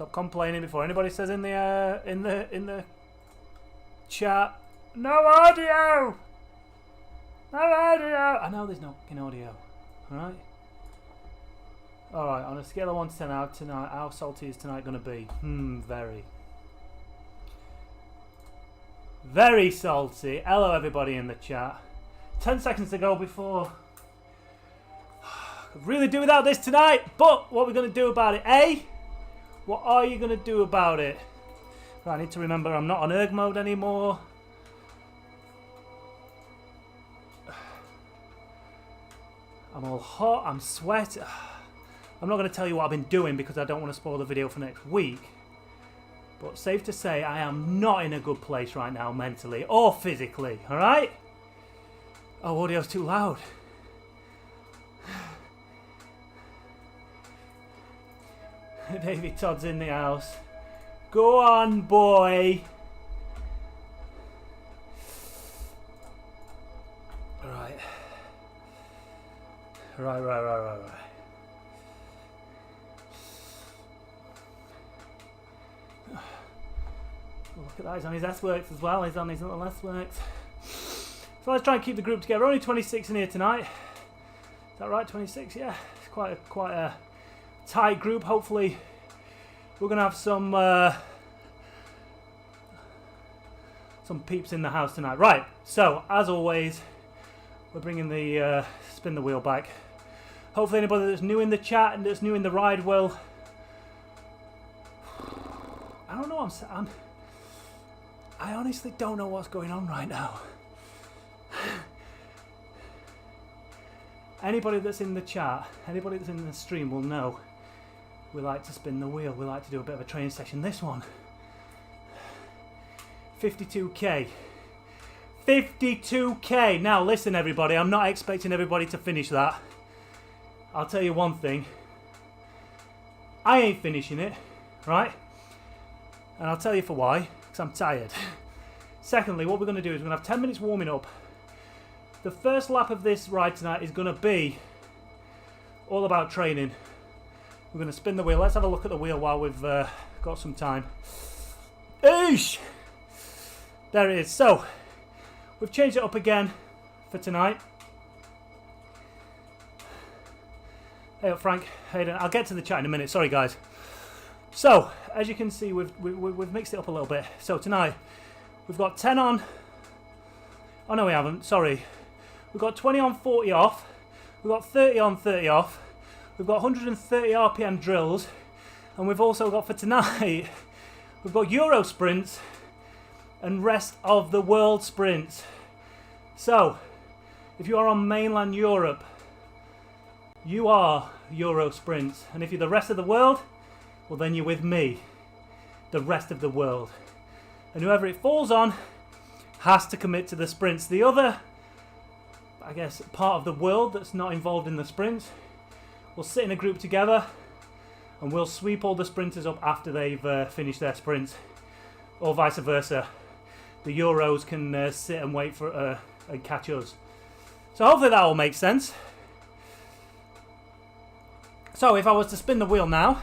Stop complaining before anybody says in the chat, no audio! No audio! I know there's no fucking audio. Alright? Alright, on a scale of 1 to 10 out tonight, how salty is tonight going to be? Very. Very salty. Hello everybody in the chat. 10 seconds to go before... Could really do without this tonight, but what we're going to do about it, eh? What are you going to do about it? Right, I need to remember I'm not on erg mode anymore. I'm all hot, I'm sweating. I'm not going to tell you what I've been doing because I don't want to spoil the video for next week. But safe to say I am not in a good place right now mentally or physically, alright? Oh, audio's too loud. David Todd's in the house. Go on, boy. Right. Right. Look at that, he's on his S-Works as well. He's on his little S-Works. So let's try and keep the group together. Only 26 in here tonight. Is that right, 26? Yeah, it's quite a tight group. Hopefully we're going to have some peeps in the house tonight. Right, so as always, we're bringing the spin the wheel back. Hopefully anybody that's new in the chat and that's new in the ride will... I don't know, I honestly don't know what's going on right now. Anybody that's in the chat, anybody that's in the stream will know we like to spin the wheel. We like to do a bit of a training session. This one, 52k. 52k. Now listen everybody, I'm not expecting everybody to finish that. I'll tell you one thing. I ain't finishing it, right? And I'll tell you for why. Because I'm tired. Secondly, what we're going to do is we're going to have 10 minutes warming up. The first lap of this ride tonight is going to be all about training. We're going to spin the wheel. Let's have a look at the wheel while we've got some time. Eesh! There it is. So, we've changed it up again for tonight. Hey up, Frank. Hayden. I'll get to the chat in a minute. Sorry, guys. So, as you can see, we've mixed it up a little bit. So tonight, we've got 10 on... Oh, no, we haven't. Sorry. We've got 20 on, 40 off. We've got 30 on, 30 off. We've got 130 RPM drills. And we've also got, for tonight, we've got Euro sprints and rest of the world sprints. So, if you are on mainland Europe, you are Euro sprints. And if you're the rest of the world... well, then you're with me, the rest of the world. And whoever it falls on has to commit to the sprints. The other, I guess, part of the world that's not involved in the sprints will sit in a group together and we'll sweep all the sprinters up after they've finished their sprints. Or vice versa. The Euros can sit and wait for and catch us. So hopefully that all makes sense. So if I was to spin the wheel now...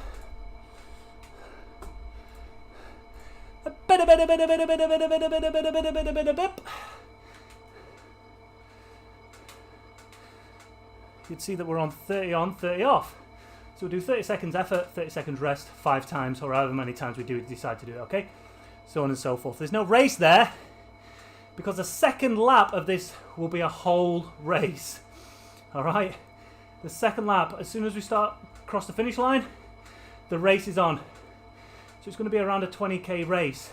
you'd see that we're on 30 on, 30 off. So we'll do 30 seconds effort, 30 seconds rest, 5 times, or however many times we decide to do it, okay? So on and so forth. There's no race there, because the second lap of this will be a whole race. Alright? The second lap, as soon as we cross the finish line, the race is on. So it's going to be around a 20k race.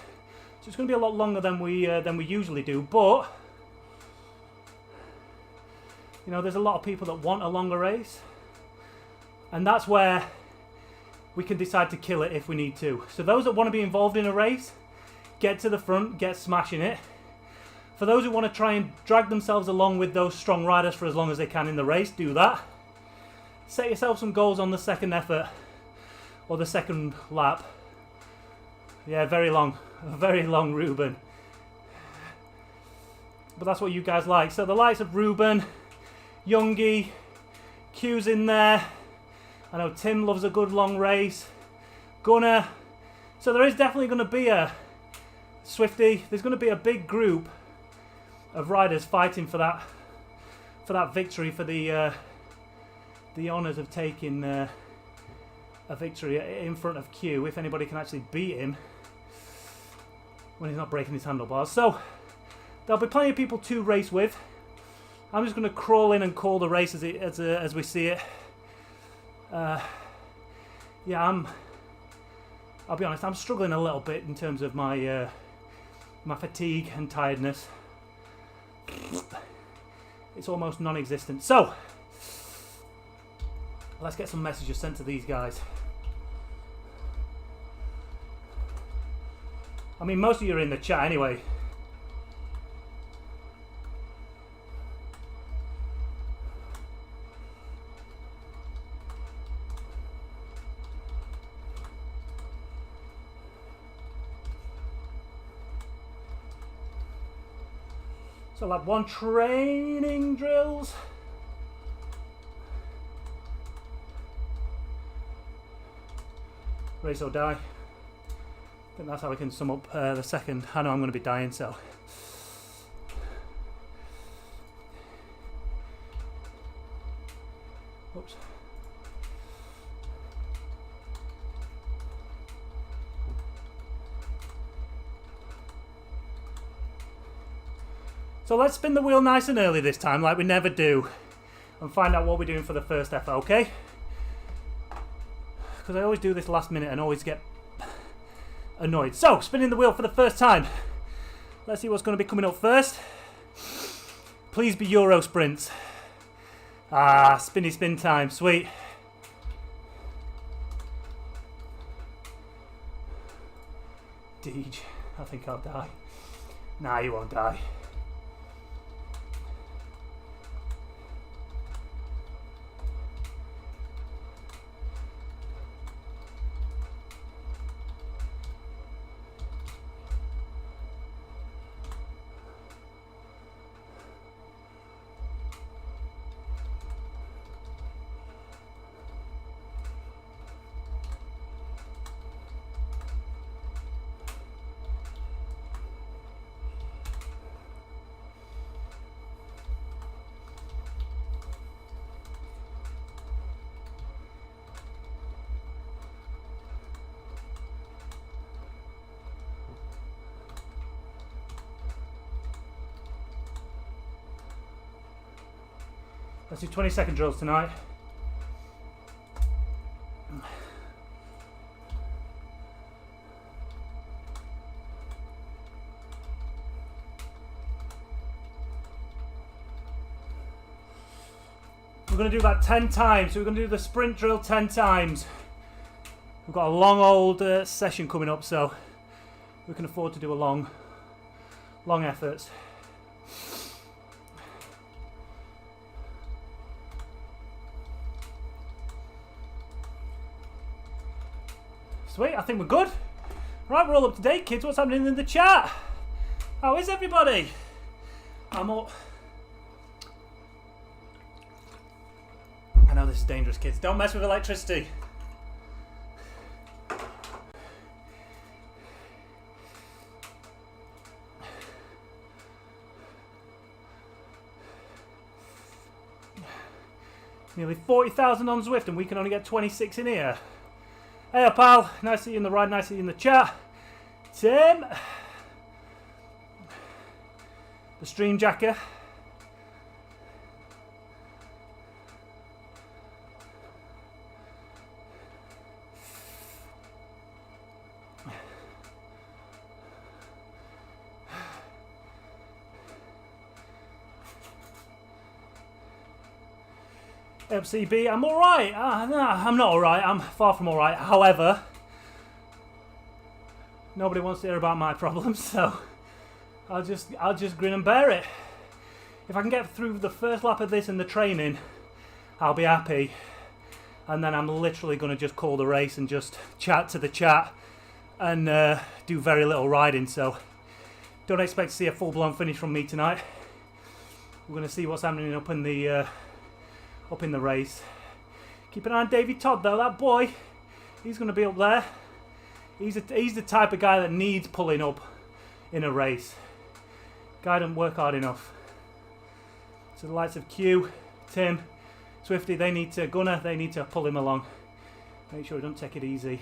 So it's going to be a lot longer than we usually do, but you know, there's a lot of people that want a longer race, and that's where we can decide to kill it if we need to. So those that want to be involved in a race, get to the front, get smashing it. For those who want to try and drag themselves along with those strong riders for as long as they can in the race, do that. Set yourself some goals on the second effort or the second lap. Yeah, very long, Ruben. But that's what you guys like. So the likes of Ruben, Youngie, Q's in there. I know Tim loves a good long race. Gunnar, So there is definitely going to be a Swifty. There's going to be a big group of riders fighting for that victory, for the honours of taking a victory in front of Q. If anybody can actually beat him when he's not breaking his handlebars. So there'll be plenty of people to race with. I'm just going to crawl in and call the race as we see it. Yeah, I'll be honest, I'm struggling a little bit in terms of my my fatigue and tiredness. It's almost non-existent. So let's get some messages sent to these guys. I mean, most of you are in the chat anyway. So lap 1 training drills. Race or die. I think that's how we can sum up the second. I know I'm going to be dying, so. Oops. So let's spin the wheel nice and early this time, like we never do, and find out what we're doing for the first effort, okay? Because I always do this last minute and always get annoyed. So, spinning the wheel for the first time. Let's see what's going to be coming up first. Please be Euro sprints. Ah, spinny spin time, sweet. Deej, I think I'll die. Nah, you won't die. Let's do 20-second drills tonight. We're going to do that 10 times. So we're going to do the sprint drill 10 times. We've got a long old session coming up, so we can afford to do a long efforts. Sweet, I think we're good. Right, we're all up to date, kids. What's happening in the chat? How is everybody? I'm up. I know this is dangerous, kids. Don't mess with electricity. Nearly 40,000 on Zwift and we can only get 26 in here. Hey pal, nice to see you in the ride, nice to see you in the chat. Tim. The stream jacker. FCB, I'm alright. No, I'm not alright. I'm far from alright. However, nobody wants to hear about my problems, so I'll just grin and bear it. If I can get through the first lap of this and the training, I'll be happy. And then I'm literally going to just call the race and just chat to the chat and do very little riding. So don't expect to see a full-blown finish from me tonight. We're going to see what's happening up in the race. Keep an eye on Davey Todd though, that boy, he's going to be up there. He's the type of guy that needs pulling up in a race. Guy doesn't work hard enough. So the likes of Q, Tim, Swifty, they need to pull him along. Make sure he don't take it easy.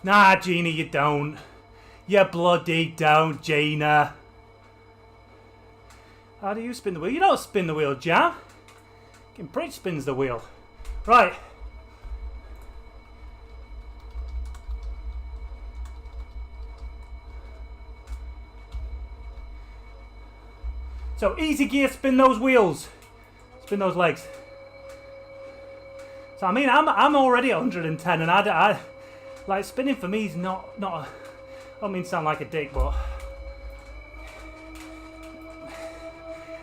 Nah, Gina, you don't. You bloody don't, Gina. How do you spin the wheel? You don't spin the wheel, Jam. Fucking Pritch spins the wheel. Right. So easy gear, spin those wheels. Spin those legs. So I mean, I'm already at 110, and I like spinning for me is not a, I don't mean to sound like a dick, but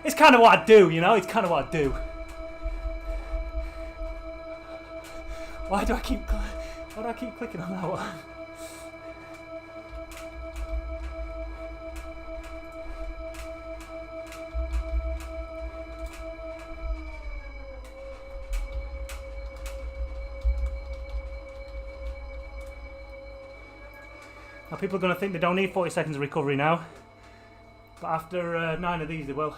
it's kind of what I do, you know. It's kind of what I do. Why do I keep clicking on that one? Now people are going to think they don't need 40 seconds of recovery now, but after 9 of these they will.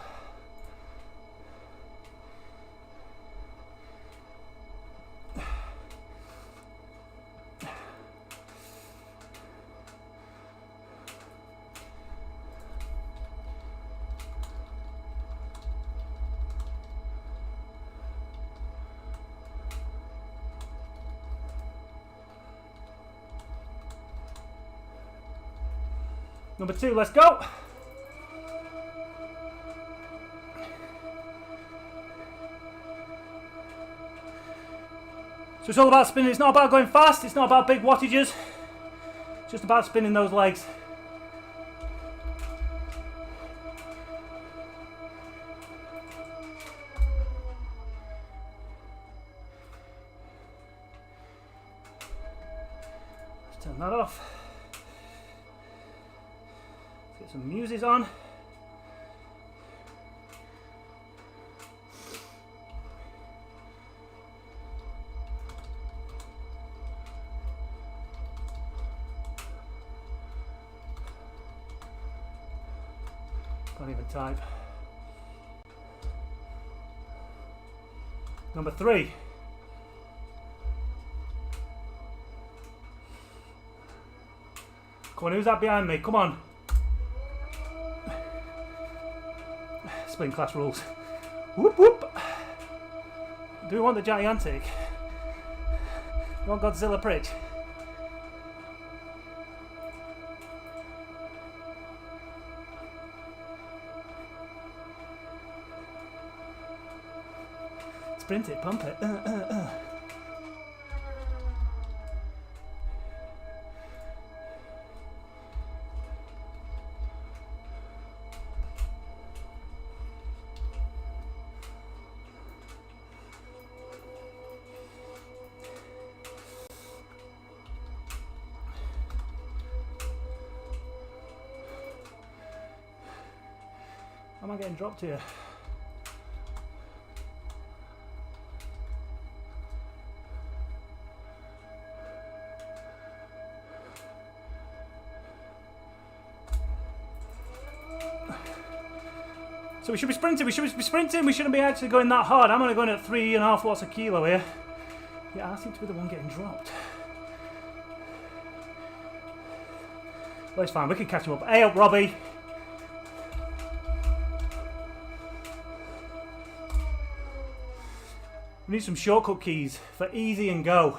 Number 2, let's go. So it's all about spinning. It's not about going fast. It's not about big wattages. It's just about spinning those legs. Let's turn that off. Get some music on. Can't even type. Number 3. Come on, who's that behind me? Come on. Spin class rules. Whoop whoop. Do we want the gigantic? You want Godzilla Pritch? Sprint it, pump it. Am I getting dropped here? So we should be sprinting, we shouldn't be actually going that hard. I'm only going at 3.5 watts a kilo here. Yeah, I seem to be the one getting dropped. Well, it's fine, we can catch him up. Hey up, Robbie! We need some shortcut keys for easy and go.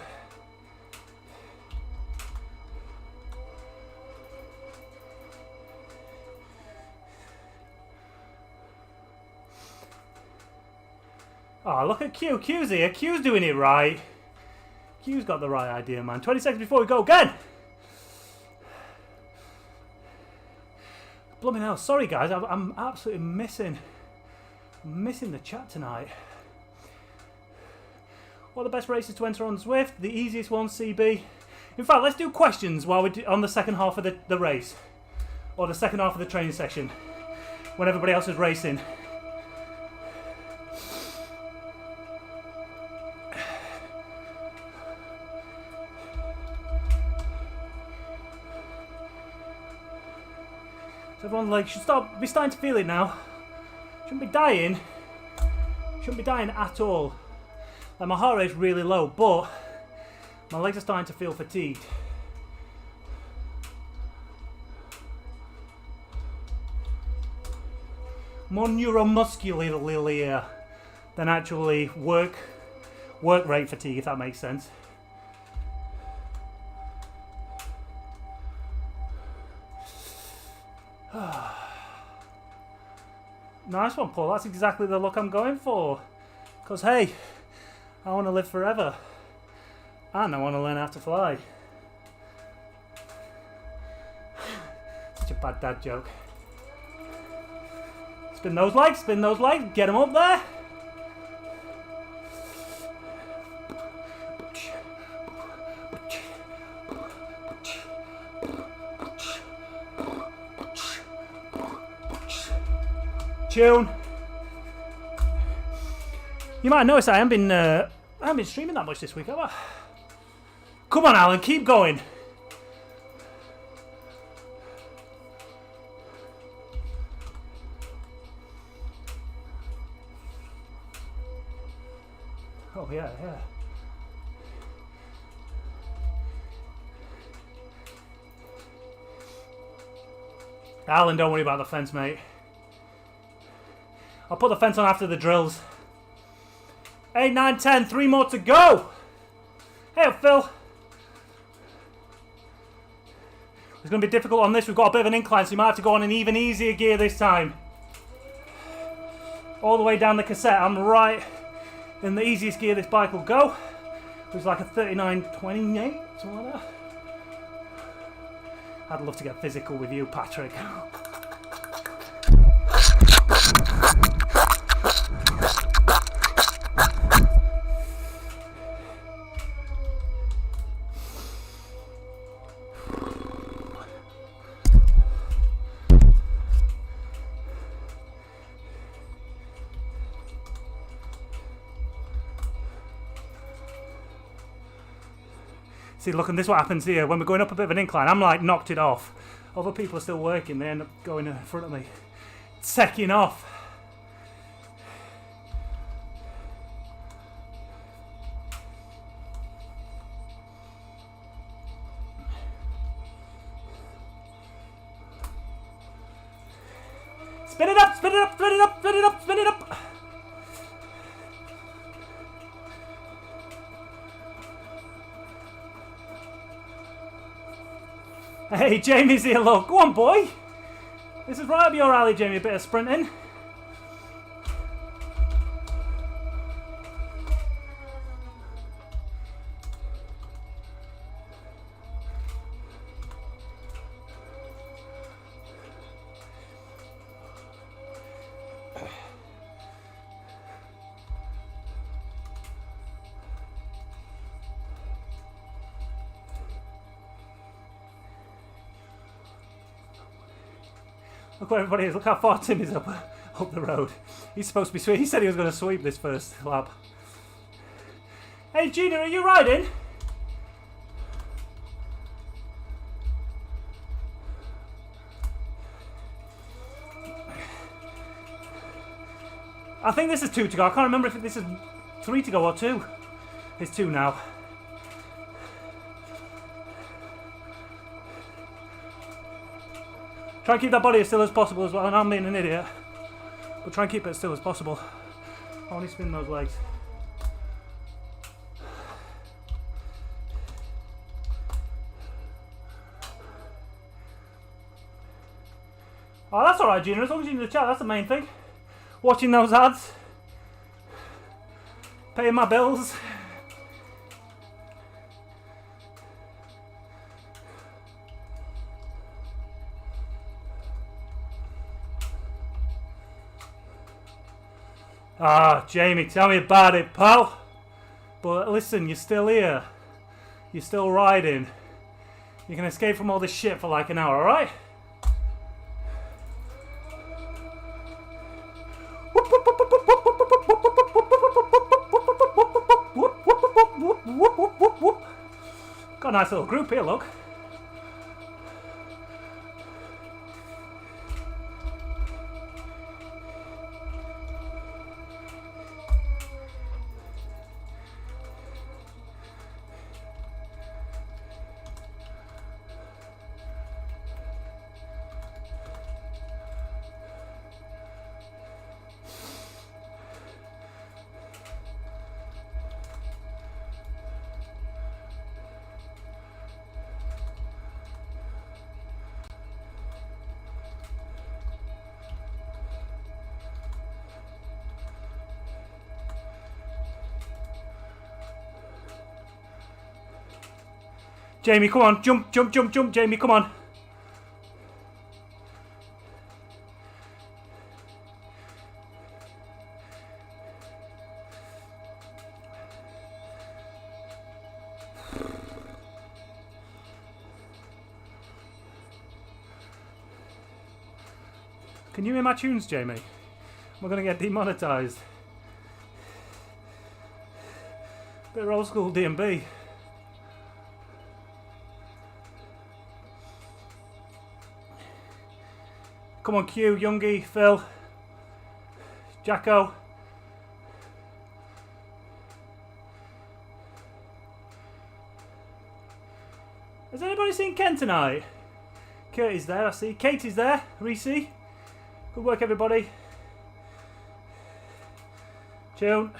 Oh, look at Q. Q's here. Q's doing it right. Q's got the right idea, man. 20 seconds before we go again. Blooming hell. Sorry, guys. I'm absolutely missing the chat tonight. What are the best races to enter on Zwift? The easiest one, CB. In fact, let's do questions while we're on the second half of the race. Or the second half of the training session. When everybody else is racing. Everyone like should be starting to feel it now. Shouldn't be dying. Shouldn't be dying at all. Like my heart rate's really low, but my legs are starting to feel fatigued. More neuromuscular than actually work rate fatigue, if that makes sense. Nice one, Paul. That's exactly the look I'm going for. Because, hey, I want to live forever. And I want to learn how to fly. Such a bad dad joke. Spin those legs, get them up there. Tune. You might notice I haven't been streaming that much this week, have I? Come on, Alan, keep going. Oh yeah. Alan, don't worry about the fence, mate. I'll put the fence on after the drills. 8, 9, 10, 3 more to go. Hey, Phil. It's going to be difficult on this. We've got a bit of an incline, so you might have to go on an even easier gear this time. All the way down the cassette. I'm right in the easiest gear this bike will go. Which is like a 39.28, something like that. I'd love to get physical with you, Patrick. See, look, and this is what happens here. When we're going up a bit of an incline, I'm like knocked it off. Other people are still working, they end up going in front of me. Secking off. Spin it up, spin it up, spin it up, spin it up, spin it up. Hey, Jamie's here, look. Go on, boy. This is right up your alley, Jamie. A bit of sprinting. Look where everybody is. Look how far Tim is up the road. He's supposed to be sweet. He said he was going to sweep this first lap. Hey, Gina, are you riding? I think this is 2 to go. I can't remember if this is 3 to go or 2. It's 2 now. Try and keep that body as still as possible as well, and I'm being an idiot. But try and keep it as still as possible. I only spin those legs. Oh, that's alright, Gina, as long as you're in the chat, that's the main thing. Watching those ads. Paying my bills. Ah, Jamie, tell me about it, pal. But listen, you're still here. You're still riding. You can escape from all this shit for like an hour, alright? Got a nice little group here, look. Jamie, come on. Jump, jump, jump, jump. Jamie, come on. Can you hear my tunes, Jamie? We're going to get demonetized. Bit of old school D&B. Come on, Q, Youngie, Phil, Jacko. Has anybody seen Ken tonight? Kurt's there, I see. Katie's there. Reese. Good work, everybody. Tune.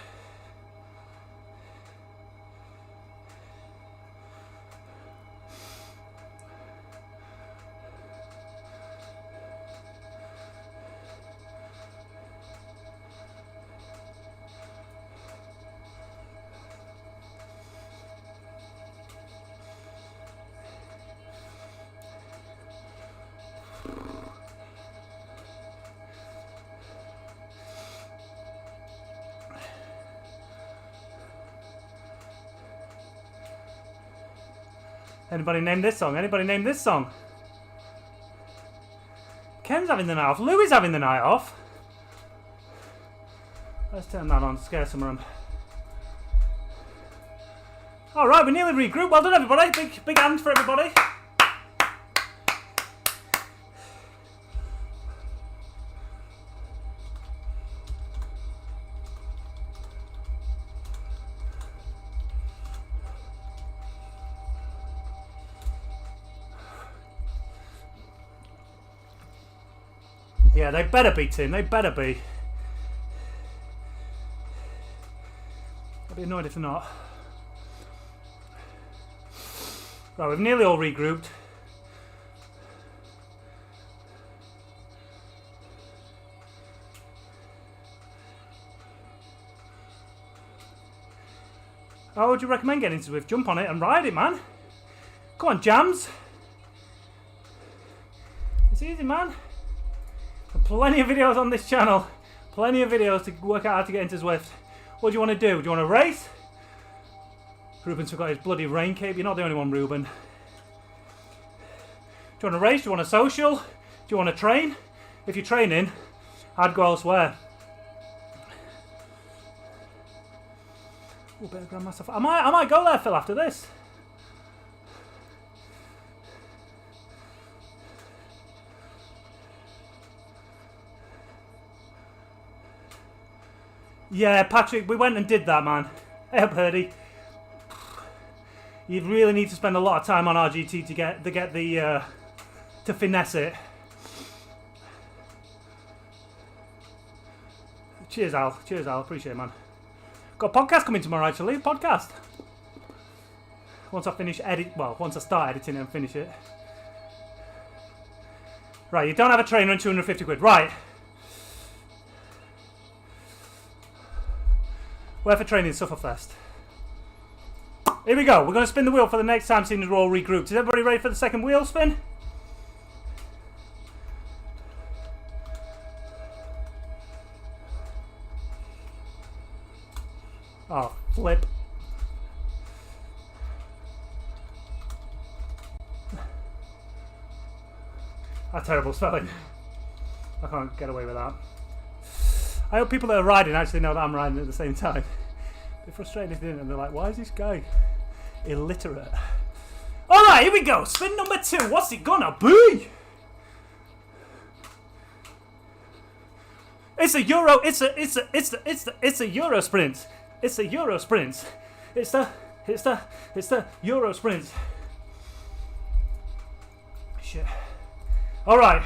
Anybody name this song? Anybody name this song? Ken's having the night off. Louis having the night off. Let's turn that on to scare some of them. Alright, we nearly regrouped. Well done, everybody. Big hand for everybody. Yeah, they better be, Tim. They better be. I'd be annoyed if they're not. Right, we've nearly all regrouped. How would you recommend getting into Zwift? Jump on it and ride it, man. Come on, Jams. It's easy, man. Plenty of videos on this channel. Plenty of videos to work out how to get into Zwift. What do you want to do? Do you want to race? Ruben's forgot his bloody rain cape. You're not the only one, Ruben. Do you want to race? Do you want to social? Do you want to train? If you're training, I'd go elsewhere. Oh, bit of Grandmaster. I might go there, Phil, after this. Yeah, Patrick, we went and did that, man. Hey up, Herdy. You really need to spend a lot of time on RGT to finesse it. Cheers, Al. Cheers, Al. Appreciate it, man. Got a podcast coming tomorrow, actually. Podcast. Once I start editing and finish it. Right, you don't have a trainer and 250 quid. Right. Where for training? Sufferfest. Here we go. We're going to spin the wheel for the next time, seeing as we're all regrouped. Is everybody ready for the second wheel spin? Oh, flip. That's terrible spelling. I can't get away with that. I hope people that are riding actually know that I'm riding at the same time. They're frustrated if they didn't, and they're like, why is this guy illiterate? Alright, here we go. Spin number 2. What's it gonna be? It's a Euro, it's a Euro sprint. It's a Euro sprint. It's the Euro sprint. Shit. Alright.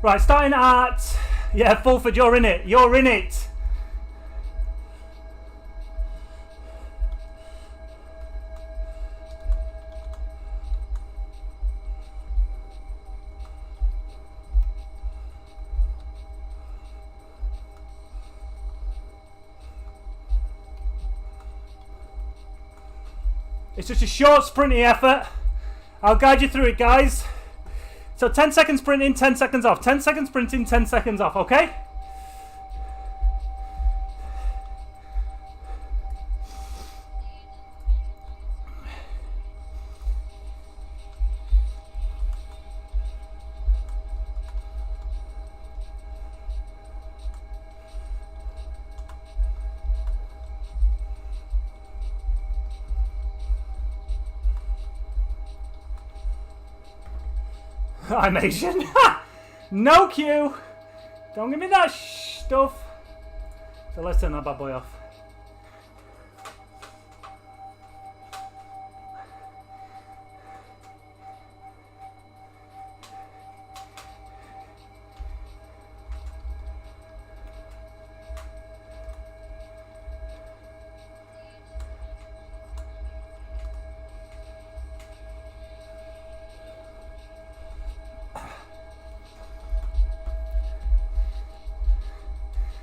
Right, starting at Yeah, Fulford, you're in it. You're in it. It's just a short sprinty effort. I'll guide you through it, guys. So 10 seconds sprinting, 10 seconds off. 10 seconds sprinting, 10 seconds off, okay? I'm Asian. No cue. Don't give me that stuff. So let's turn that bad boy off.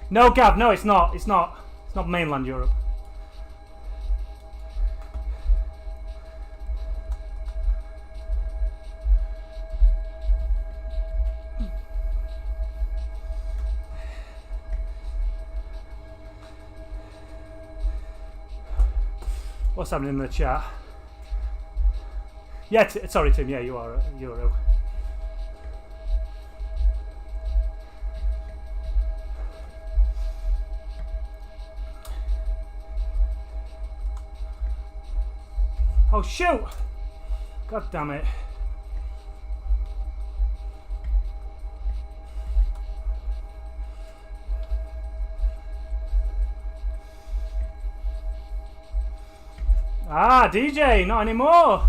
No, Gav, no, it's not. It's not. It's not mainland Europe. What's happening in the chat? Yeah, sorry, Tim. Yeah, you are Euro. Oh shoot! God damn it. Ah, DJ, not anymore.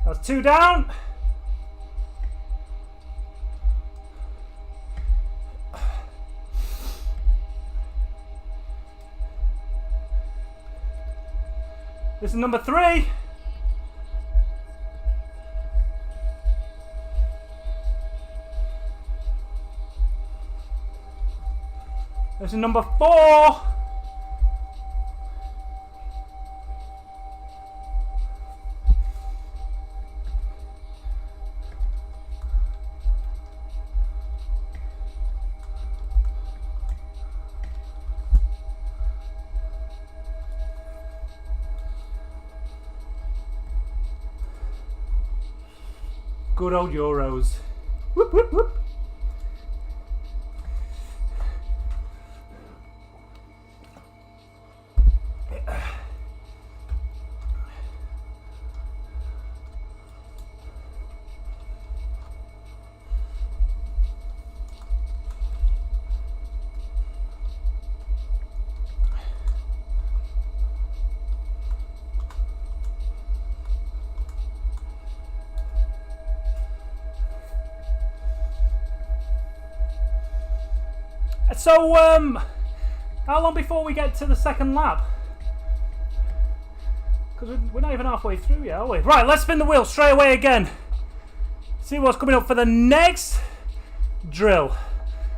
That's 2 down. This is number 3. This is number 4. Good old Euros. Whoop, whoop, whoop. So, how long before we get to the second lap? Because we're not even halfway through yet, are we? Right, let's spin the wheel straight away again. See what's coming up for the next drill.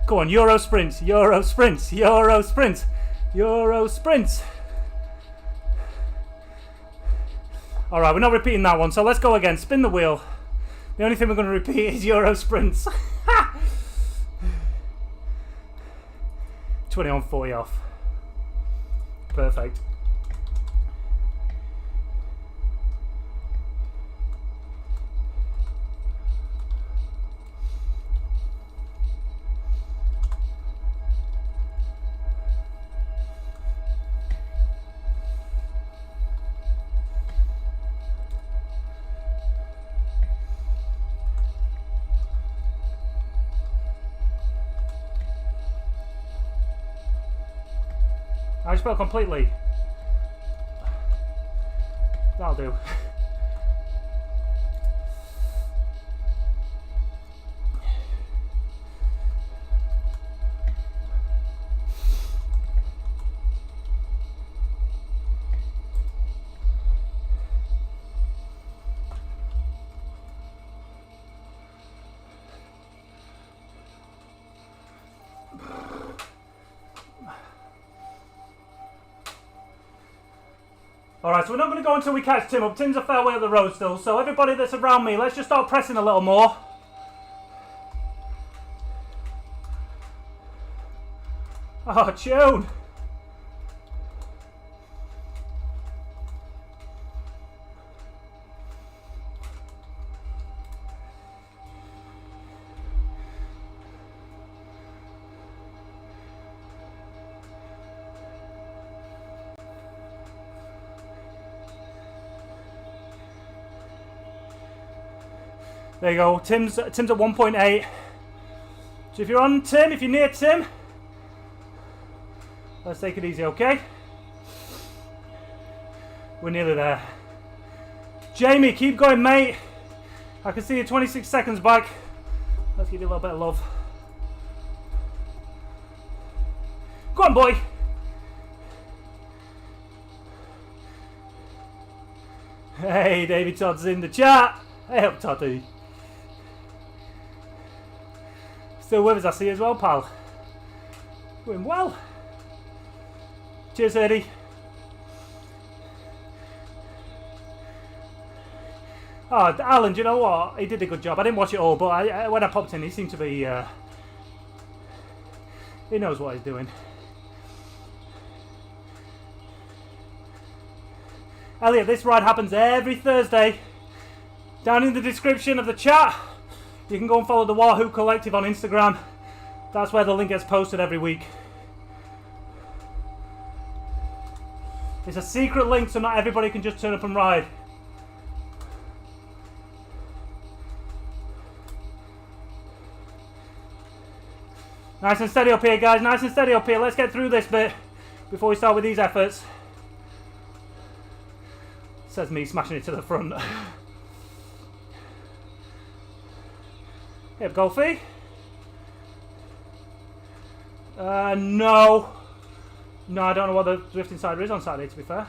Go on, Euro sprints, Euro sprints, Euro sprints, Euro sprints. Alright, we're not repeating that one, so let's go again. Spin the wheel. The only thing we're going to repeat is Euro sprints. 20 on, 40 off. Perfect. I spell completely. do. Alright, so we're not going to go until we catch Tim up. Tim's a fair way up the road still, so everybody that's around me, let's just start pressing a little more. Oh, tune! There you go. Tim's at 1.8. So if you're on Tim, if you're near Tim, let's take it easy, okay? We're nearly there. Jamie, keep going, mate. I can see you 26 seconds back. Let's give you a little bit of love. Go on, boy. Hey, David Todd's in the chat. Hey up, Toddy. Still with us, I see as well, pal. Doing well. Cheers, Eddie. Oh, Alan, do you know what? He did a good job. I didn't watch it all, but when I popped in, he seemed to be... he knows what he's doing. Elliot, this ride happens every Thursday. Down in the description of the chat, you can go and follow the Wahoo Collective on Instagram. That's where the link gets posted every week. It's a secret link, so not everybody can just turn up and ride. Nice and steady up here, guys. Nice and steady up here. Let's get through this bit before we start with these efforts. Says me smashing it to the front. Hey, Golfie. No. No, I don't know what the Zwift Insider is on Saturday, to be fair.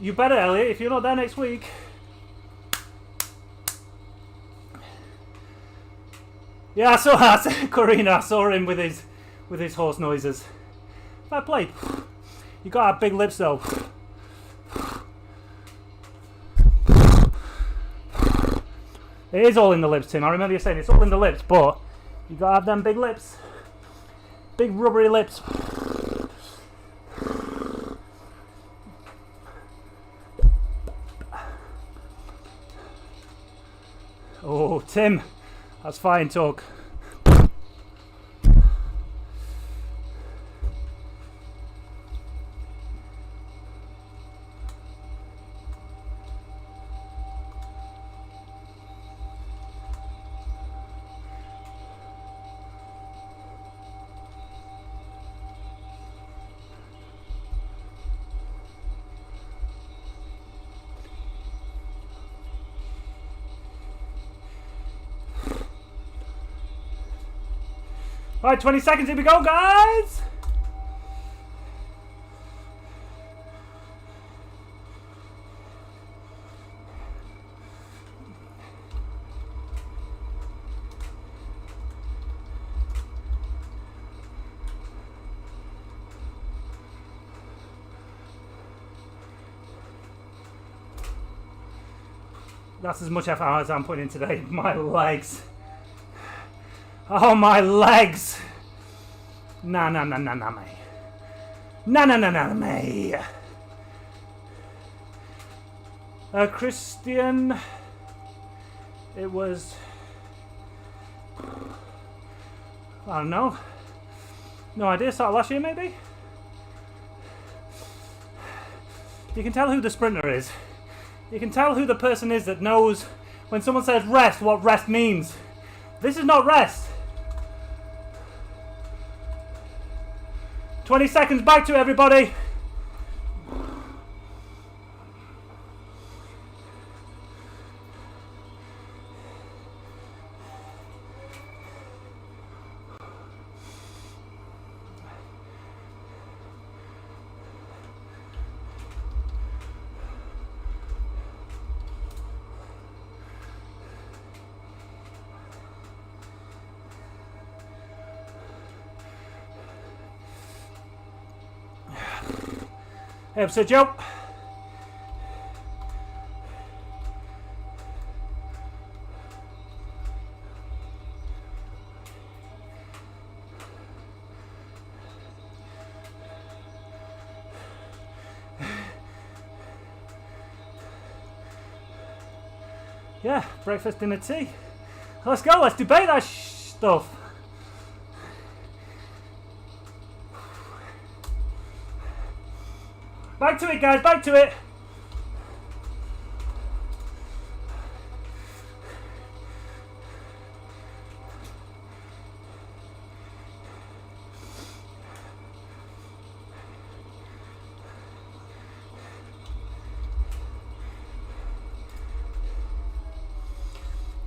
You better, Elliot, if you're not there next week. Yeah, I saw Corina. I saw him with his horse noises. Fair play. You got to have big lips, though. It is all in the lips, Tim. I remember you saying it's all in the lips, but you gotta have them big lips. Big rubbery lips. Oh, Tim. That's fine talk. Alright, 20 seconds, here we go, guys! That's as much effort as I'm putting in today. My legs. Oh, my legs! Nah, me. Nah, me. Christian, it was... I don't know. No idea, started last year maybe? You can tell who the sprinter is. You can tell who the person is that knows when someone says rest, what rest means. This is not rest. 20 seconds, back to everybody. So Joe. Yeah, breakfast, dinner, tea. Let's go, let's debate that stuff. Back to it, guys, back to it.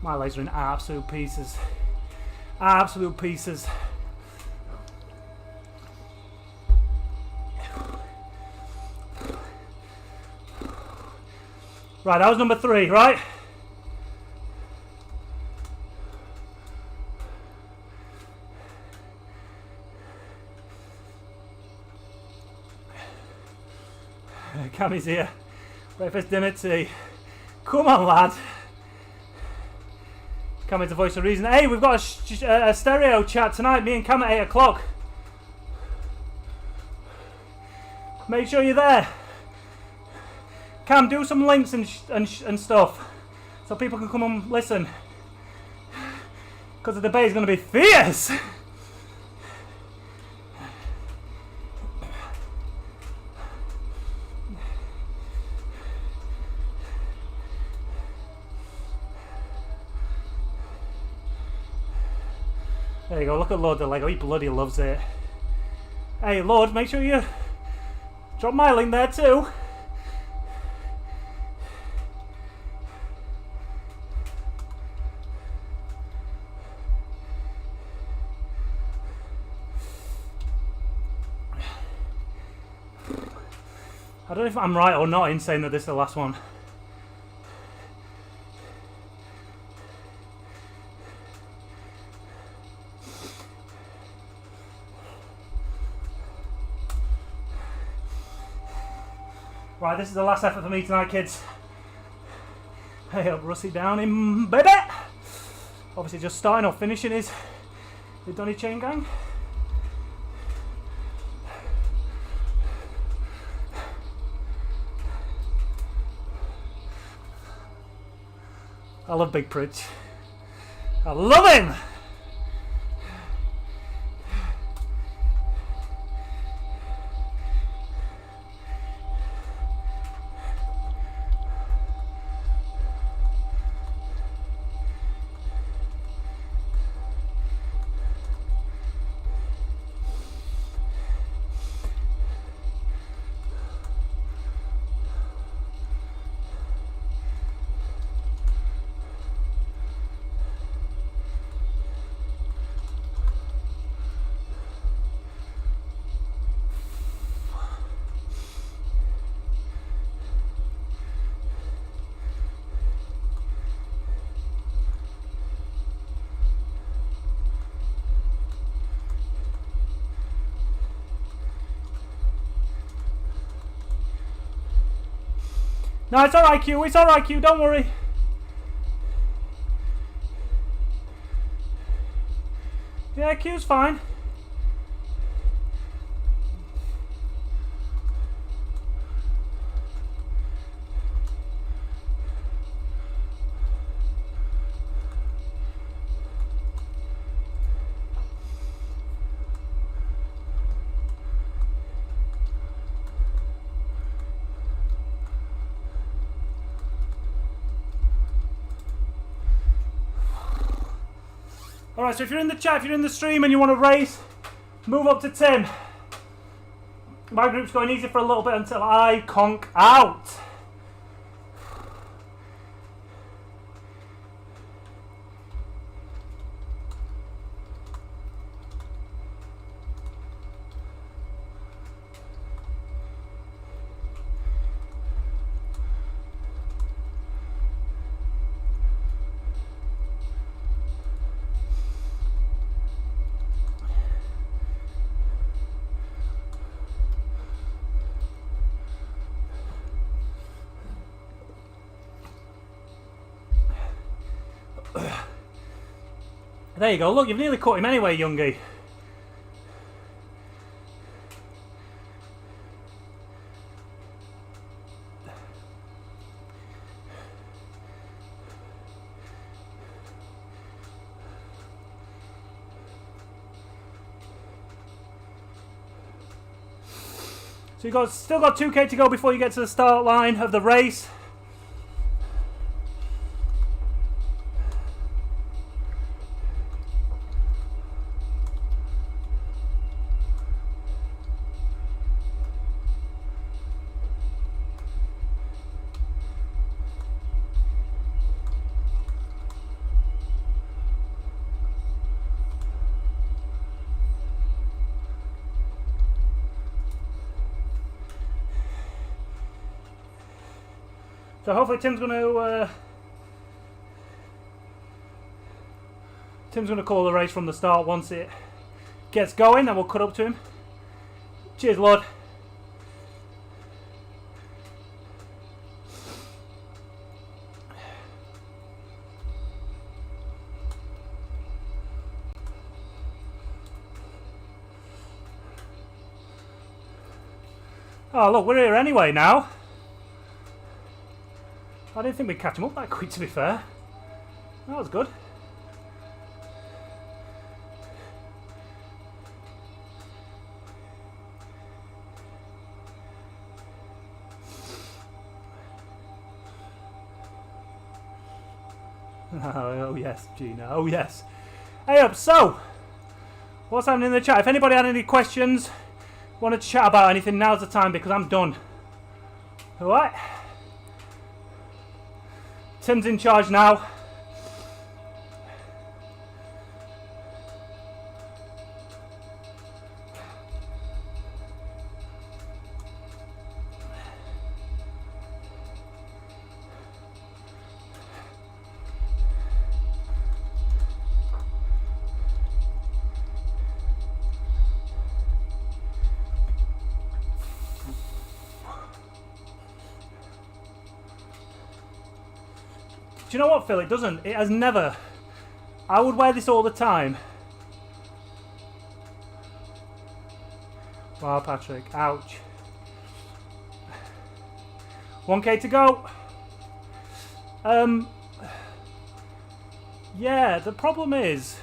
My legs are in absolute pieces. Absolute pieces. Right, that was number 3, right? Cammy's here. Breakfast, dinner, tea. Come on, lad. Cammy's the voice of reason. Hey, we've got a stereo chat tonight, me and Cam at 8 o'clock. Make sure you're there. Cam, do some links and stuff so people can come and listen, because the debate is going to be fierce. There you go, look at Lord the Lego, he bloody loves it. Hey Lord, make sure you drop my link there too. I don't know if I'm right or not in saying that this is the last one. Right, this is the last effort for me tonight, kids. Hey up, Rusty Downing, baby! Obviously just starting off, finishing his the Donny Chain Gang. I love Big Pritch. I love him! No, it's alright, Q. It's alright, Q. Don't worry. Yeah, Q's fine. Alright, so if you're in the chat, if you're in the stream and you want to race, move up to Tim. My group's going easy for a little bit until I conk out. There you go. Look, you've nearly caught him anyway, youngie. So you've still got 2k to go before you get to the start line of the race. So hopefully Tim's going to call the race from the start once it gets going, and we'll cut up to him. Cheers, Lord. Oh look, we're here anyway now. I didn't think we'd catch him up that quick, to be fair. That was good. Oh yes, Gina. Oh yes. Hey up, so what's happening in the chat? If anybody had any questions, wanted to chat about anything, now's the time because I'm done. Alright. Tim's in charge now. Do you know what, Phil? It doesn't. It has never. I would wear this all the time. Wow, Patrick. Ouch. 1k to go. Yeah, the problem is,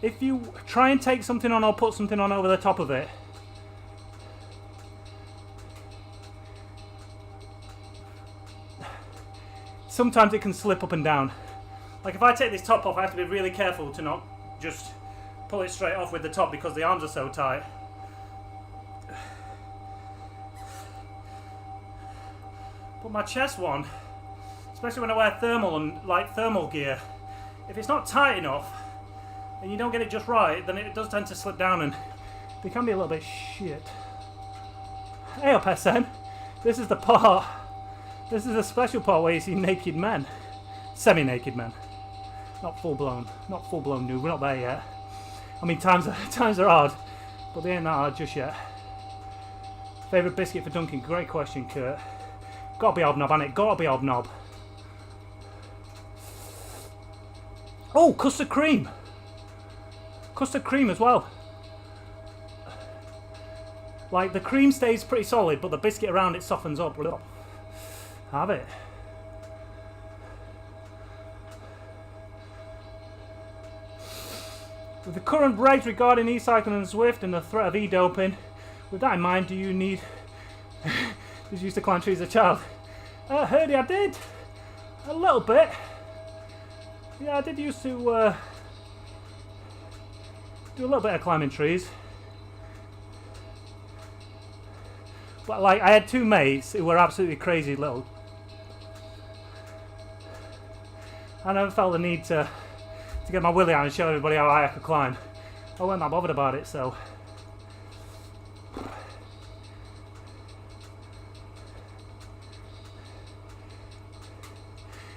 if you try and take something on or put something on over the top of it, sometimes it can slip up and down. Like if I take this top off, I have to be really careful to not just pull it straight off with the top because the arms are so tight. But my chest one, especially when I wear thermal and like thermal gear, if it's not tight enough and you don't get it just right, then it does tend to slip down and they can be a little bit shit. Hey up, SM. This is the part. This is a special part where you see naked men. Semi-naked men. Not full-blown nude. We're not there yet. I mean, times are hard, but they ain't that hard just yet. Favourite biscuit for Duncan? Great question, Kurt. Gotta be hobnob, hasn't it? Gotta be hobnob. Oh, custard cream. Custard cream as well. Like, the cream stays pretty solid, but the biscuit around it softens up. Have it. With the current regs regarding e-cycling and Zwift and the threat of e-doping, with that in mind, do you need... Did you used to climb trees as a child? Herdy, I did. A little bit. Yeah, I did used to do a little bit of climbing trees. But like, I had two mates who were absolutely crazy little. I never felt the need to get my willy out and show everybody how high I could climb. I wasn't that bothered about it, so.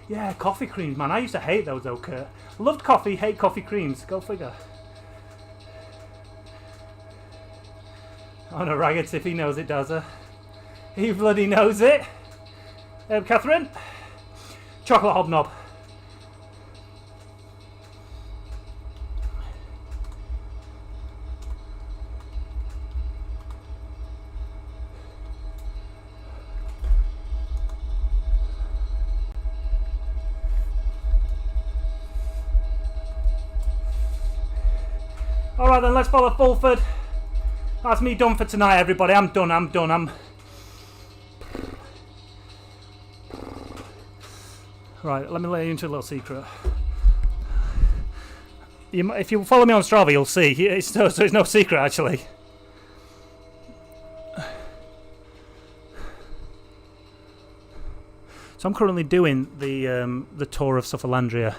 Yeah, coffee creams, man. I used to hate those though, Kurt. Loved coffee, hate coffee creams. Go figure. Oh no, Ragged, if he knows it, does he? He bloody knows it. Catherine. Chocolate hobnob. Alright then, let's follow Fulford. That's me done for tonight, everybody. I'm done. Right, let me let you into a little secret. If you follow me on Strava, you'll see. It's no secret, actually. So I'm currently doing the tour of Sufferlandria.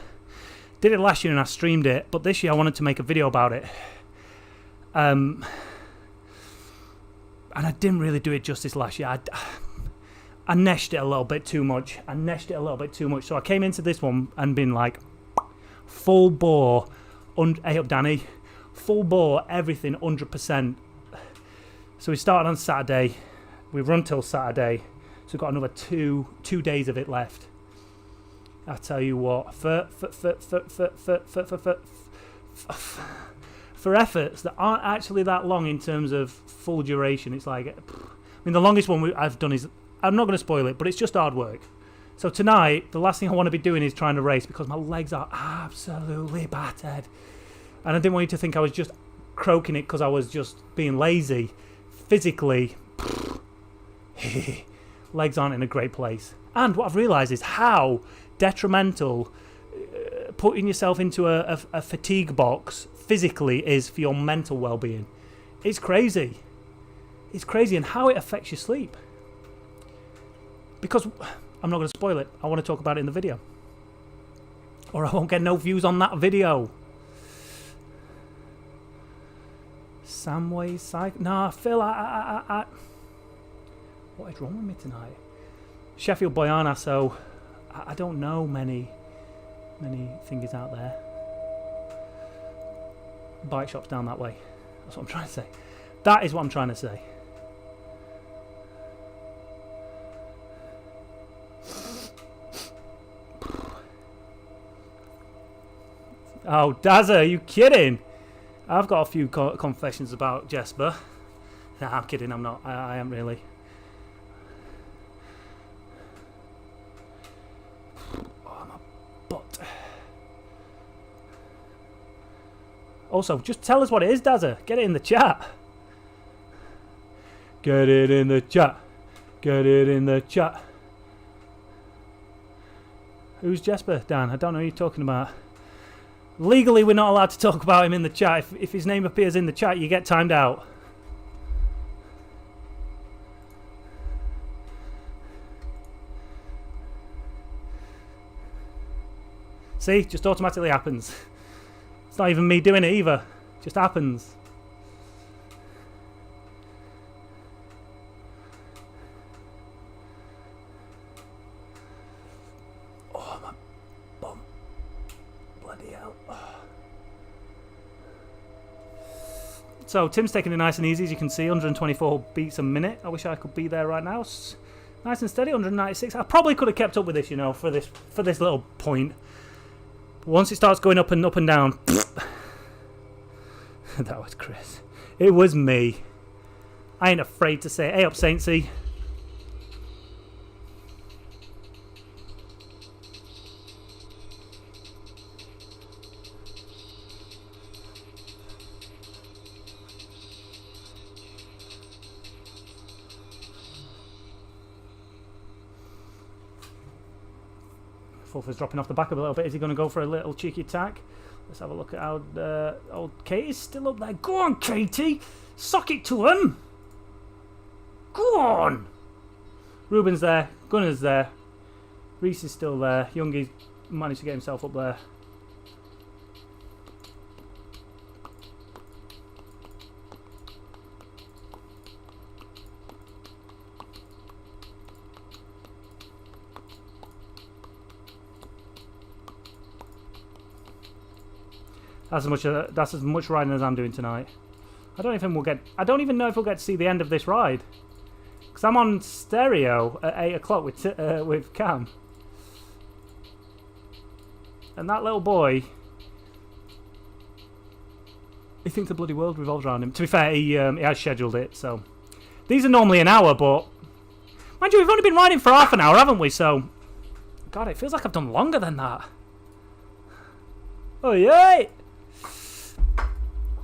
Did it last year and I streamed it, but this year I wanted to make a video about it. And I didn't really do it justice last year. I neshed it a little bit too much. So I came into this one and been like, full bore. Hey up, Danny. Full bore, everything, 100%. So we started on Saturday. We run till Saturday. So we've got another two days of it left. I tell you what, for efforts that aren't actually that long in terms of full duration, it's like, I mean, the longest one I've done is, I'm not going to spoil it, but it's just hard work. So tonight, the last thing I want to be doing is trying to race because my legs are absolutely battered. And I didn't want you to think I was just croaking it because I was just being lazy. Physically, legs aren't in a great place. And what I've realised is how detrimental putting yourself into a fatigue box physically is for your mental well-being. It's crazy. And how it affects your sleep. Because I'm not going to spoil it. I want to talk about it in the video. Or I won't get no views on that video. Samway Cycle. Nah, Phil, what is wrong with me tonight? Sheffield Boyana, so I don't know many things out there. Bike shops down that way. That's what I'm trying to say. That is what I'm trying to say. Oh, Dazza, are you kidding? I've got a few confessions about Jesper. Nah, I'm kidding, I'm not. I am really. Oh, my butt. Also, just tell us what it is, Dazza. Get it in the chat. Get it in the chat. Get it in the chat. Who's Jesper, Dan? I don't know who you're talking about. Legally, we're not allowed to talk about him in the chat. If his name appears in the chat, you get timed out. See? Just automatically happens. It's not even me doing it either. It just happens. Oh, my bum. Bloody hell. So, Tim's taking it nice and easy, as you can see, 124 beats a minute. I wish I could be there right now. Nice and steady, 196. I probably could have kept up with this, you know, for this little point. Once it starts going up and down, that was Chris. It was me. I ain't afraid to say it. Hey up, Saintsy. Fulford's dropping off the back a little bit. Is he going to go for a little cheeky attack? Let's have a look at how old Katie's still up there. Go on, Katie! Sock it to him! Go Ruben's there. Gunnar's there. Reese is still there. Youngie's managed to get himself up there. That's as much riding as I'm doing tonight. I don't even know if we'll get to see the end of this ride, because I'm on stereo at 8 o'clock with Cam, and that little boy, he thinks the bloody world revolves around him. To be fair, he has scheduled it, so these are normally an hour, but mind you, we've only been riding for half an hour, haven't we? So, God, it feels like I've done longer than that. Oh yay!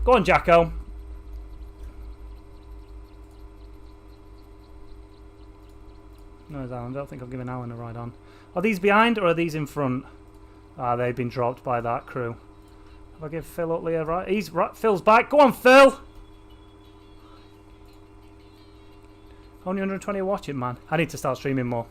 Go on, Jacko. No, I don't think I've given Alan a ride on. Are these behind or are these in front? Ah, they've been dropped by that crew. Have I give Phil Utley a ride? He's right. Phil's back. Go on, Phil. Only 120 watching, man. I need to start streaming more.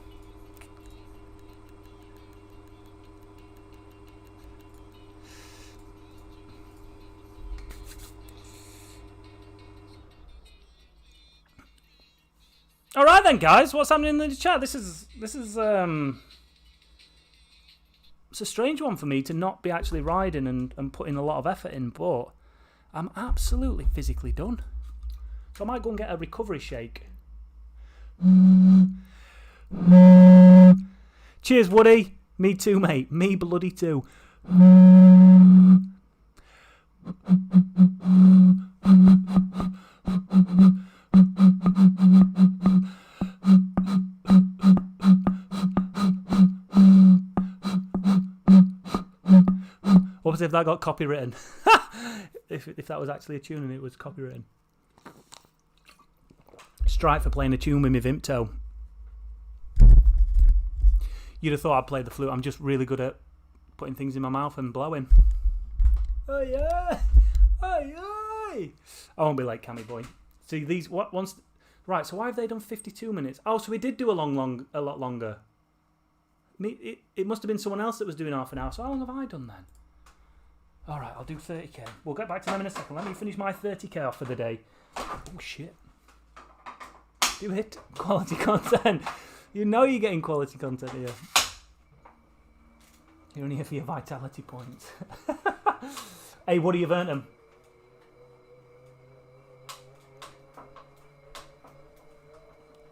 All right then, guys. What's happening in the chat? This is it's a strange one for me to not be actually riding and putting a lot of effort in, but I'm absolutely physically done. So I might go and get a recovery shake. Cheers, Woody. Me too, mate. Me bloody too. What was if that got copywritten? if that was actually a tune and it was copywritten. Strike for playing a tune with my Vimto. You'd have thought I'd played the flute. I'm just really good at putting things in my mouth and blowing. Oh yeah! Oh yeah! I won't be like Cammy Boy. See these once. Right, so why have they done 52 minutes? Oh, so we did do a lot longer. It must have been someone else that was doing half an hour. So how long have I done then? All right, I'll do 30k. We'll get back to them in a second. Let me finish my 30k off for the day. Oh shit! Do it, quality content. You know you're getting quality content here. You're only here for your vitality points. Hey, what do you earned them?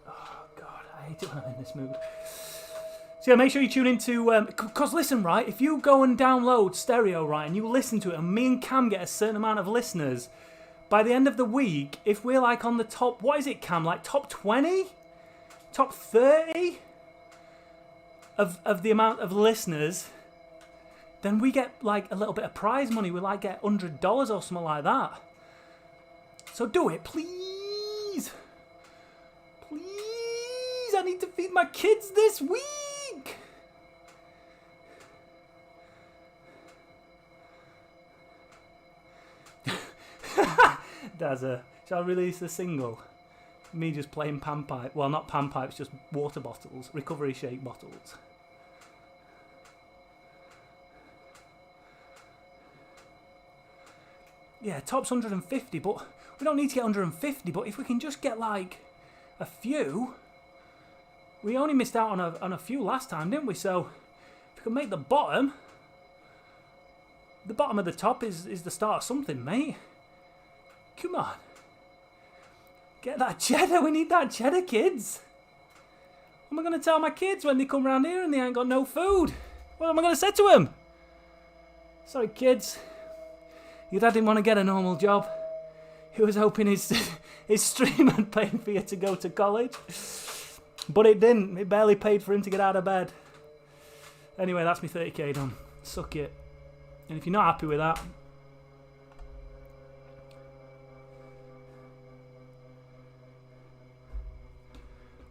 I hate it when I'm in this mood. So yeah, make sure you tune into... Because listen, right, if you go and download Stereo, right, and you listen to it, and me and Cam get a certain amount of listeners, by the end of the week, if we're like on the top... What is it, Cam? Like top 20? Top 30? Of the amount of listeners, then we get like a little bit of prize money. We like get $100 or something like that. So do it, please. Please, I need to feed my kids this week. Shall I release a single? Me just playing panpipe. Well, not panpipes, just water bottles, recovery shake bottles. Yeah, top's 150, but we don't need to get 150. But if we can just get like a few, we only missed out on a few last time, didn't we? So if we can make the bottom of the top is the start of something, mate. Come on. Get that cheddar. We need that cheddar, kids. What am I going to tell my kids when they come round here and they ain't got no food? What am I going to say to them? Sorry, kids. Your dad didn't want to get a normal job. He was hoping his stream had paid for you to go to college. But it didn't. It barely paid for him to get out of bed. Anyway, that's me 30k done. Suck it. And if you're not happy with that...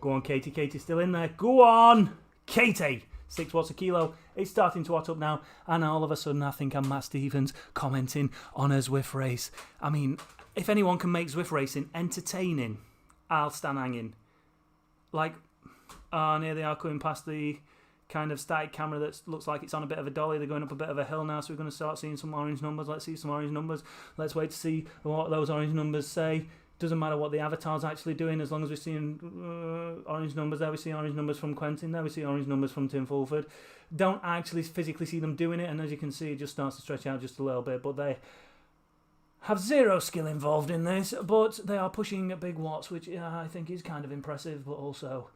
Go on, Katie. Katie's still in there. Go on, Katie. 6 watts a kilo. It's starting to hot up now. And all of a sudden, I think I'm Matt Stevens commenting on a Zwift race. I mean, if anyone can make Zwift racing entertaining, I'll stand hanging. Like, And here they are coming past the kind of static camera that looks like it's on a bit of a dolly. They're going up a bit of a hill now, so we're going to start seeing some orange numbers. Let's see some orange numbers. Let's wait to see what those orange numbers say. Doesn't matter what the avatar's actually doing, as long as we're seeing orange numbers. There we see orange numbers from Quentin. There we see orange numbers from Tim Fulford. Don't actually physically see them doing it, and as you can see, it just starts to stretch out just a little bit. But they have zero skill involved in this, but they are pushing big watts, which I think is kind of impressive, but also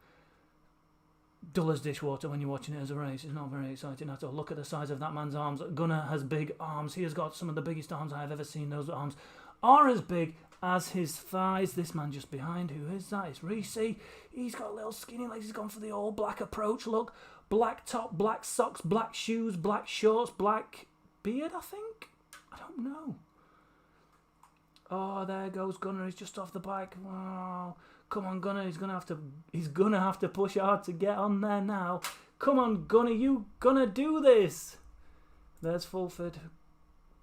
dull as dishwater when you're watching it as a race. It's not very exciting at all. Look at the size of that man's arms. Gunnar has big arms. He has got some of the biggest arms I have ever seen. Those arms are as big as his thighs. This man just behind, who is that? It's Reese. He's got little skinny legs. He's gone for the all black approach look. Black top, black socks, black shoes, black shorts, black beard, I think? I don't know. Oh, there goes Gunnar. He's just off the bike. Wow. Come on, Gunnar. He's gonna have to push hard to get on there now. Come on, Gunnar. You gonna do this? There's Fulford.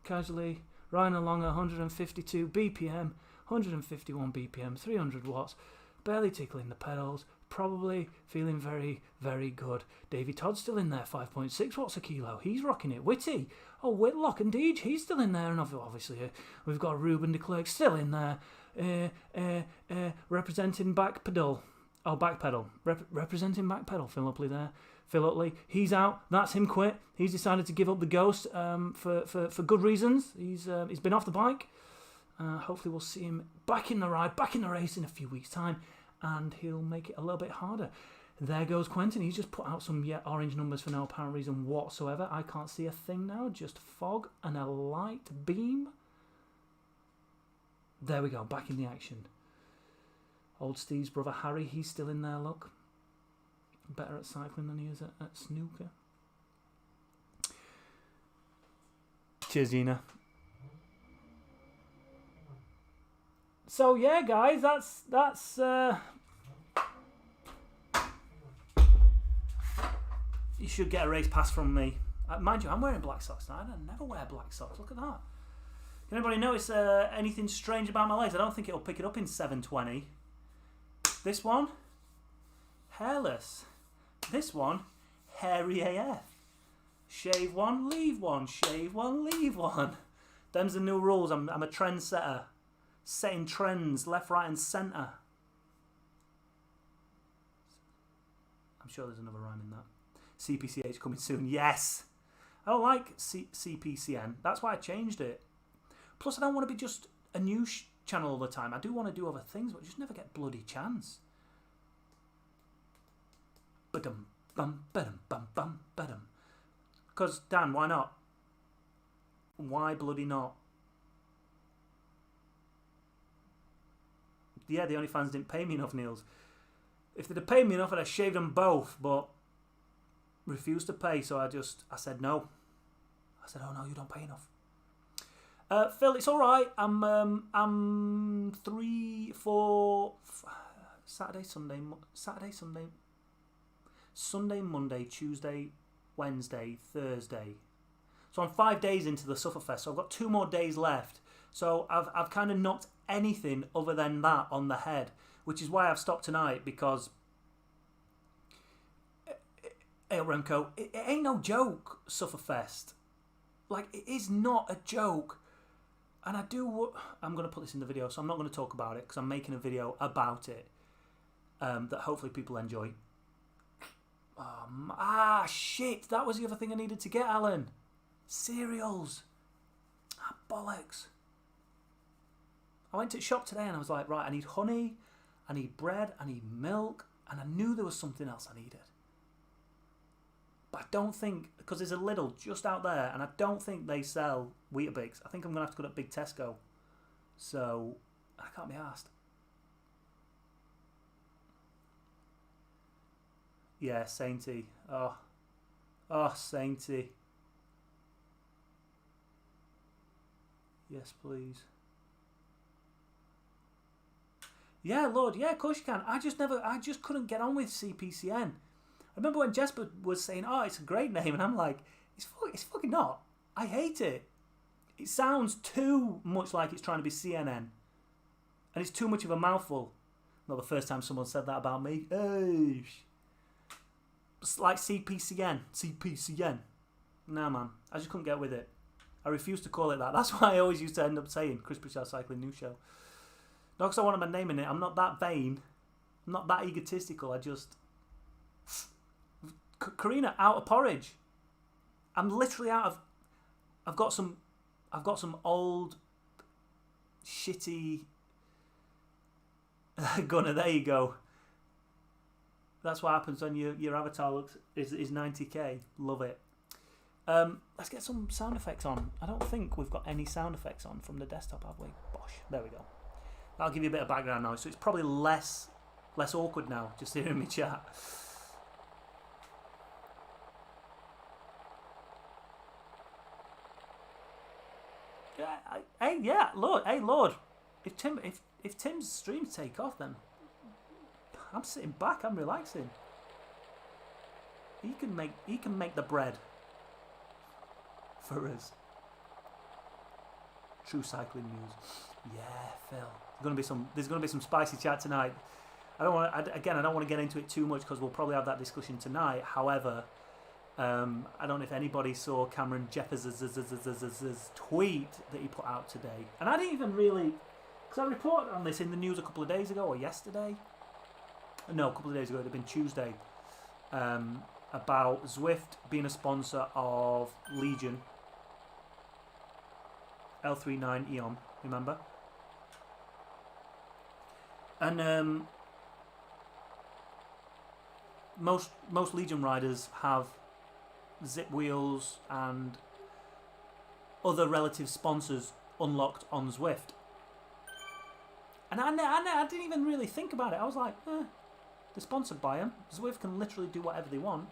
Casually riding along at 152 BPM, 151 BPM, 300 watts. Barely tickling the pedals. Probably feeling very, very good. Davey Todd's still in there, 5.6 watts a kilo. He's rocking it. Witty. Oh, Whitlock and Deej, he's still in there. And obviously we've got Ruben de Klerk still in there. Representing back pedal. Oh, back pedal. Representing back pedal. Phil Utley there. Phil Utley, he's out. That's him quit. He's decided to give up the ghost for good reasons. He's been off the bike. Hopefully we'll see him back in the ride, back in the race in a few weeks' time. And he'll make it a little bit harder. There goes Quentin. He's just put out some orange numbers for no apparent reason whatsoever. I can't see a thing now. Just fog and a light beam. There we go. Back in the action. Old Steve's brother Harry. He's still in there, look. Better at cycling than he is at snooker. Cheers, Gina. So yeah, guys, that's you should get a race pass from me. Mind you, I'm wearing black socks now. I never wear black socks. Look at that. Can anybody notice anything strange about my legs? I don't think it'll pick it up in 720. This one, hairless. This one, hairy AF. Shave one, leave one. Shave one, leave one. Them's the new rules. I'm a trendsetter. Setting trends left, right and centre. I'm sure there's another rhyme in that. CPCH coming soon. Yes! I don't like CPCN. That's why I changed it. Plus I don't want to be just a news channel all the time. I do want to do other things, but just never get bloody chance. Ba-dum, bum, ba-dum, bum, bum, ba-dum. Because, Dan, why not? Why bloody not? Yeah, the OnlyFans didn't pay me enough, Niels. If they'd have paid me enough, I'd have shaved them both, but refused to pay, so I said no. I said, oh no, you don't pay enough. Phil, it's alright. I'm 3, 4, Saturday, Monday, Tuesday, Wednesday, Thursday. So I'm 5 days into the Sufferfest, so I've got 2 more days left. So I've kind of knocked anything other than that on the head, which is why I've stopped tonight, because hey Remco, it ain't no joke, Sufferfest. Like, it is not a joke. And I'm going to put this in the video, so I'm not going to talk about it, because I'm making a video about it that hopefully people enjoy. Shit, that was the other thing I needed to get, Alan. Cereals. Bollocks. I went to the shop today and I was like, right, I need honey, I need bread, I need milk, and I knew there was something else I needed. But I don't think, because there's a Lidl just out there, and I don't think they sell Weetabix. I think I'm going to have to go to Big Tesco. So, I can't be arsed. Yeah, Sainty. Oh, Sainty. Yes, please. Yeah, Lord, yeah, of course you can. I just couldn't get on with CPCN. I remember when Jesper was saying, oh, it's a great name, and I'm like, it's fucking not. I hate it. It sounds too much like it's trying to be CNN. And it's too much of a mouthful. Not the first time someone said that about me. Hey. It's like CPCN. CPCN. Nah, man. I just couldn't get with it. I refuse to call it that. That's why I always used to end up saying Chris Pritchard Cycling News Show. Not because I wanted my name in it. I'm not that vain. I'm not that egotistical. I just... Karina, out of porridge. I'm literally out of... I've got some old... shitty... Gunner, there you go. That's what happens when your avatar is 90k. Love it. Let's get some sound effects on. I don't think we've got any sound effects on from the desktop, have we? Bosh. There we go. That'll give you a bit of background noise, so it's probably less awkward now, just hearing me chat. Yeah, Lord. If Tim's streams take off, then I'm sitting back. I'm relaxing. He can make the bread for us. True cycling news. Yeah, Phil. There's gonna be some spicy chat tonight. I don't want to get into it too much because we'll probably have that discussion tonight. However, I don't know if anybody saw Cameron Jeffers' tweet that he put out today, and I didn't even really, because I reported on this in the news a couple of days ago or yesterday. No, a couple of days ago. It had been Tuesday. About Zwift being a sponsor of Legion L39 Eon, remember? And most Legion riders have zip wheels and other relative sponsors unlocked on Zwift. And I didn't even really think about it. I was like, they're sponsored by them. Zwift can literally do whatever they want.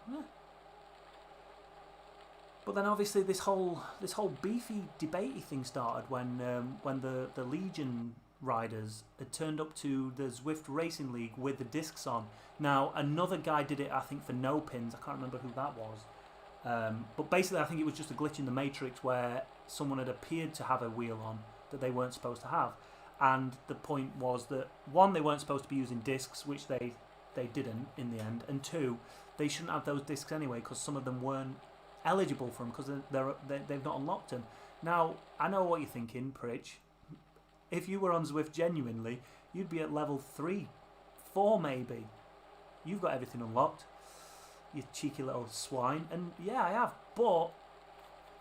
But then obviously this whole beefy debatey thing started when the Legion riders had turned up to the Zwift Racing League with the discs on. Now another guy did it, I think, for no pins. I can't remember who that was. But basically I think it was just a glitch in the matrix where someone had appeared to have a wheel on that they weren't supposed to have. And the point was that, one, they weren't supposed to be using discs, which they didn't in the end, and two, they shouldn't have those discs anyway because some of them weren't eligible for them because they've not unlocked them. Now, I know what you're thinking, Pritch. If you were on Zwift genuinely, you'd be at level 3, 4 maybe. You've got everything unlocked, you cheeky little swine. And yeah, I have, but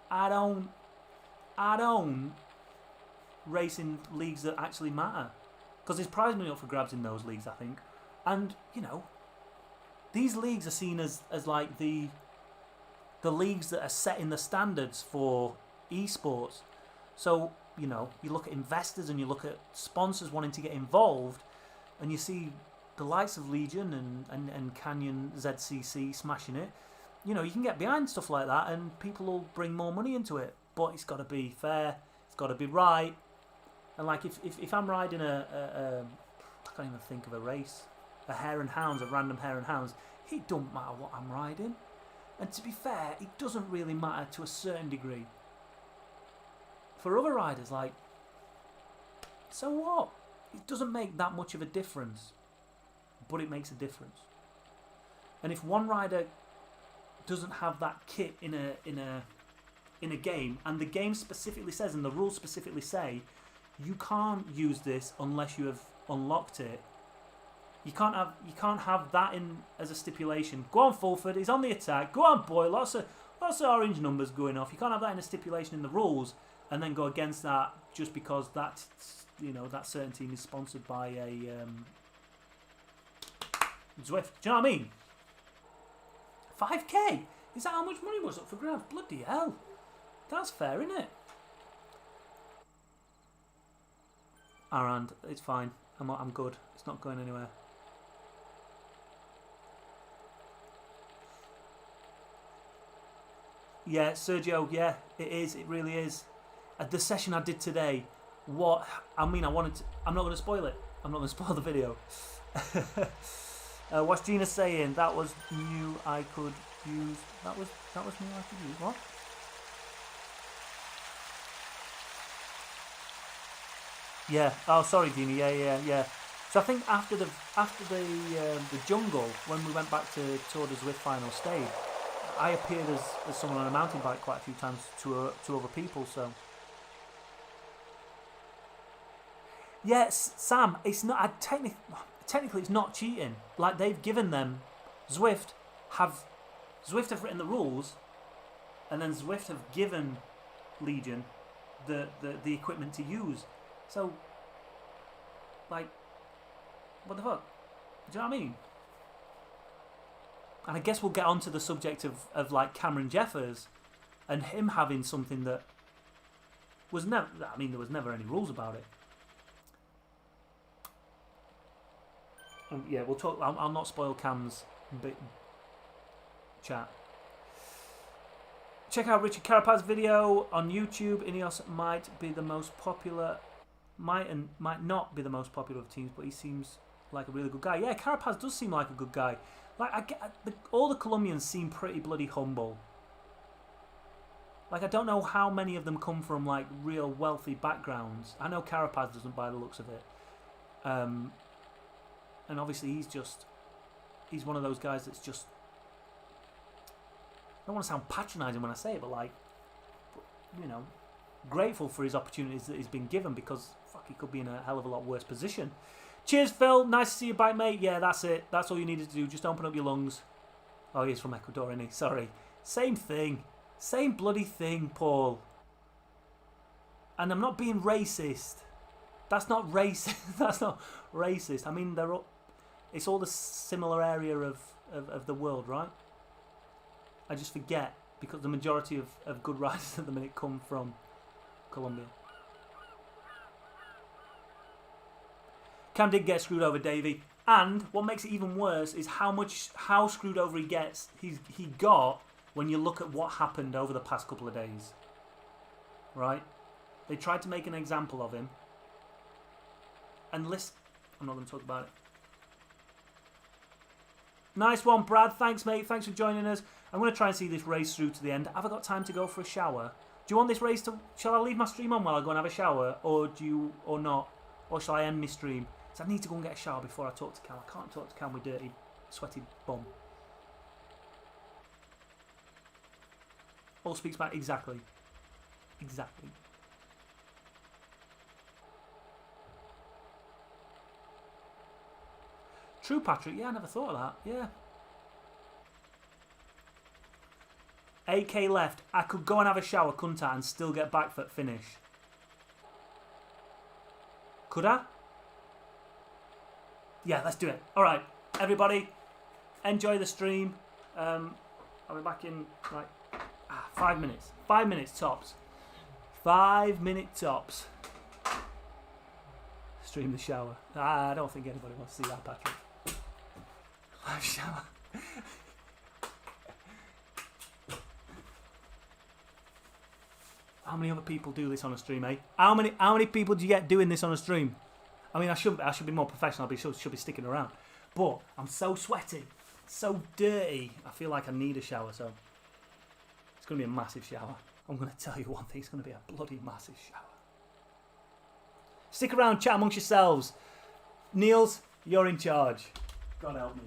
I don't racing leagues that actually matter because there's prize money up for grabs in those leagues, I think. And you know, these leagues are seen as like the leagues that are setting the standards for esports. So you know, you look at investors and you look at sponsors wanting to get involved, and you see the likes of Legion and Canyon ZCC smashing it. You know, you can get behind stuff like that and people will bring more money into it, but it's got to be fair, it's got to be right. And like if I'm riding I can't even think of a race, a Hare and Hounds, a random Hare and Hounds, it don't matter what I'm riding. And to be fair, it doesn't really matter to a certain degree. For other riders, like, so what? It doesn't make that much of a difference, but it makes a difference. And if one rider doesn't have that kit in a game, and the game specifically says, and the rules specifically say, you can't use this unless you have unlocked it. You can't have that in as a stipulation. Go on, Fulford. He's on the attack. Go on, boy. Lots of orange numbers going off. You can't have that in a stipulation in the rules, and then go against that just because that certain team is sponsored by a Zwift. Do you know what I mean? 5k. Is that how much money was up for grabs? Bloody hell. That's fair, isn't it? Arand, it's fine. I'm good. It's not going anywhere. Yeah, Sergio. Yeah, it is. It really is. The session I did today. What? I mean, I'm not going to spoil it. I'm not going to spoil the video. What's Gina saying? That was new. I could use. That was new. I could use. What? Yeah. Oh, sorry, Gina. Yeah. So I think after the jungle, when we went back to Tour de Zwift final stage, I appeared as someone on a mountain bike quite a few times to other people. So yes, Sam, it's not. Technically, it's not cheating. Like they've given them, Zwift have written the rules, and then Zwift have given Legion the equipment to use. So, like, what the fuck? Do you know what I mean? And I guess we'll get onto the subject of like Cameron Jeffers and him having something that was never. I mean, there was never any rules about it. Yeah, we'll talk. I'll not spoil Cam's bit chat. Check out Richard Carapaz's video on YouTube. Ineos might be the most popular, might not be the most popular of teams, but he seems like a really good guy. Yeah, Carapaz does seem like a good guy. Like all the Colombians seem pretty bloody humble. Like I don't know how many of them come from like real wealthy backgrounds. I know Carapaz doesn't, by the looks of it. And obviously he's one of those guys that's just, I don't want to sound patronising when I say it, but like, you know, grateful for his opportunities that he's been given, because fuck, he could be in a hell of a lot worse position. Cheers, Phil. Nice to see you back, mate. Yeah, that's it. That's all you needed to do. Just open up your lungs. Oh, he's from Ecuador, isn't he? Sorry. Same thing. Same bloody thing, Paul. And I'm not being racist. That's not racist. That's not racist. I mean, it's all the similar area of the world, right? I just forget, because the majority of good riders at the minute come from Colombia. Cam did get screwed over, Davey. And what makes it even worse is how screwed over he got when you look at what happened over the past couple of days. Right? They tried to make an example of him. And listen, I'm not going to talk about it. Nice one, Brad. Thanks, mate. Thanks for joining us. I'm going to try and see this race through to the end. Have I got time to go for a shower? Do you want this race to... Shall I leave my stream on while I go and have a shower? Or not? Or shall I end my stream? So I need to go and get a shower before I talk to Cam. I can't talk to Cam with dirty, sweaty bum. All speaks back. Exactly. Exactly. True, Patrick. Yeah, I never thought of that. Yeah. AK left. I could go and have a shower, couldn't I, and still get back for finish. Could I? Yeah, let's do it. All right, everybody, enjoy the stream. I'll be back in like 5 minutes. 5 minutes tops. 5 minute tops. Stream the shower. I don't think anybody wants to see that, Patrick. Live shower. How many other people do this on a stream, eh? How many people do you get doing this on a stream? I mean, I should be more professional. I should be sticking around. But I'm so sweaty, so dirty. I feel like I need a shower. So it's going to be a massive shower. I'm going to tell you one thing. It's going to be a bloody massive shower. Stick around, chat amongst yourselves. Niels, you're in charge. God help me.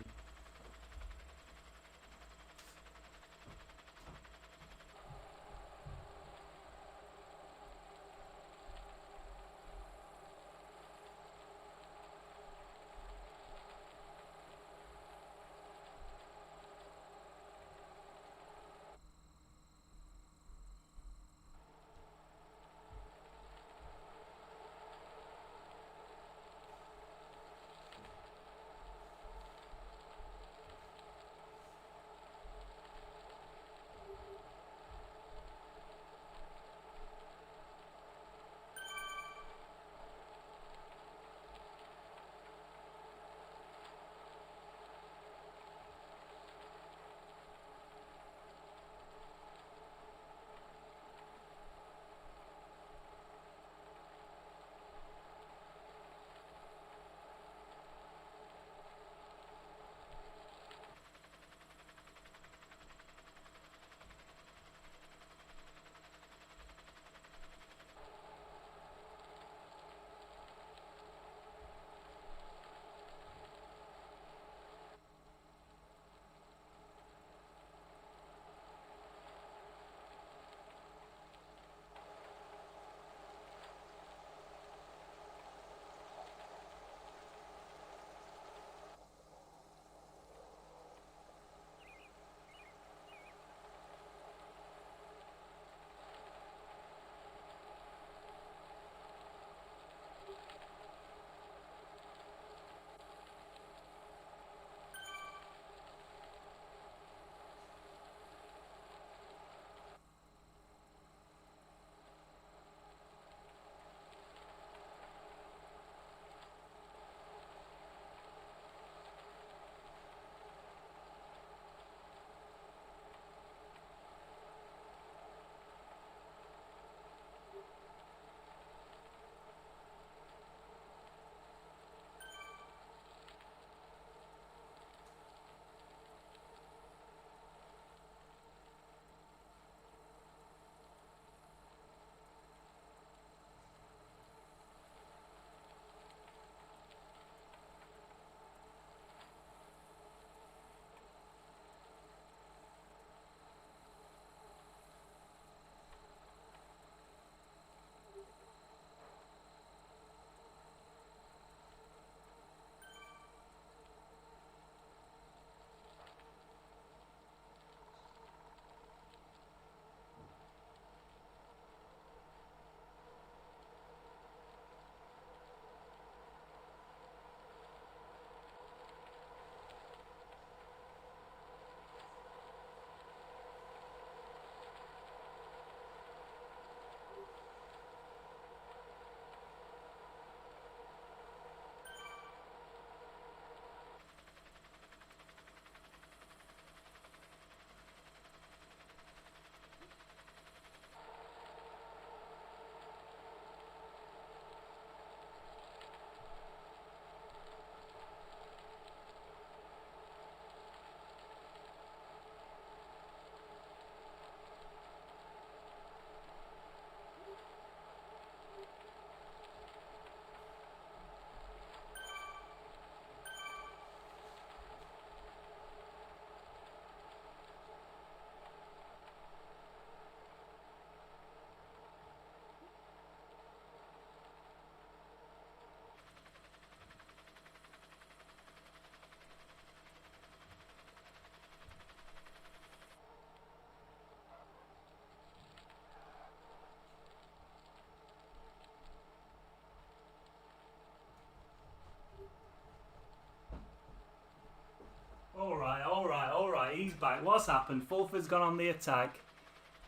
Right, he's back. What's happened? Fulford's gone on the attack.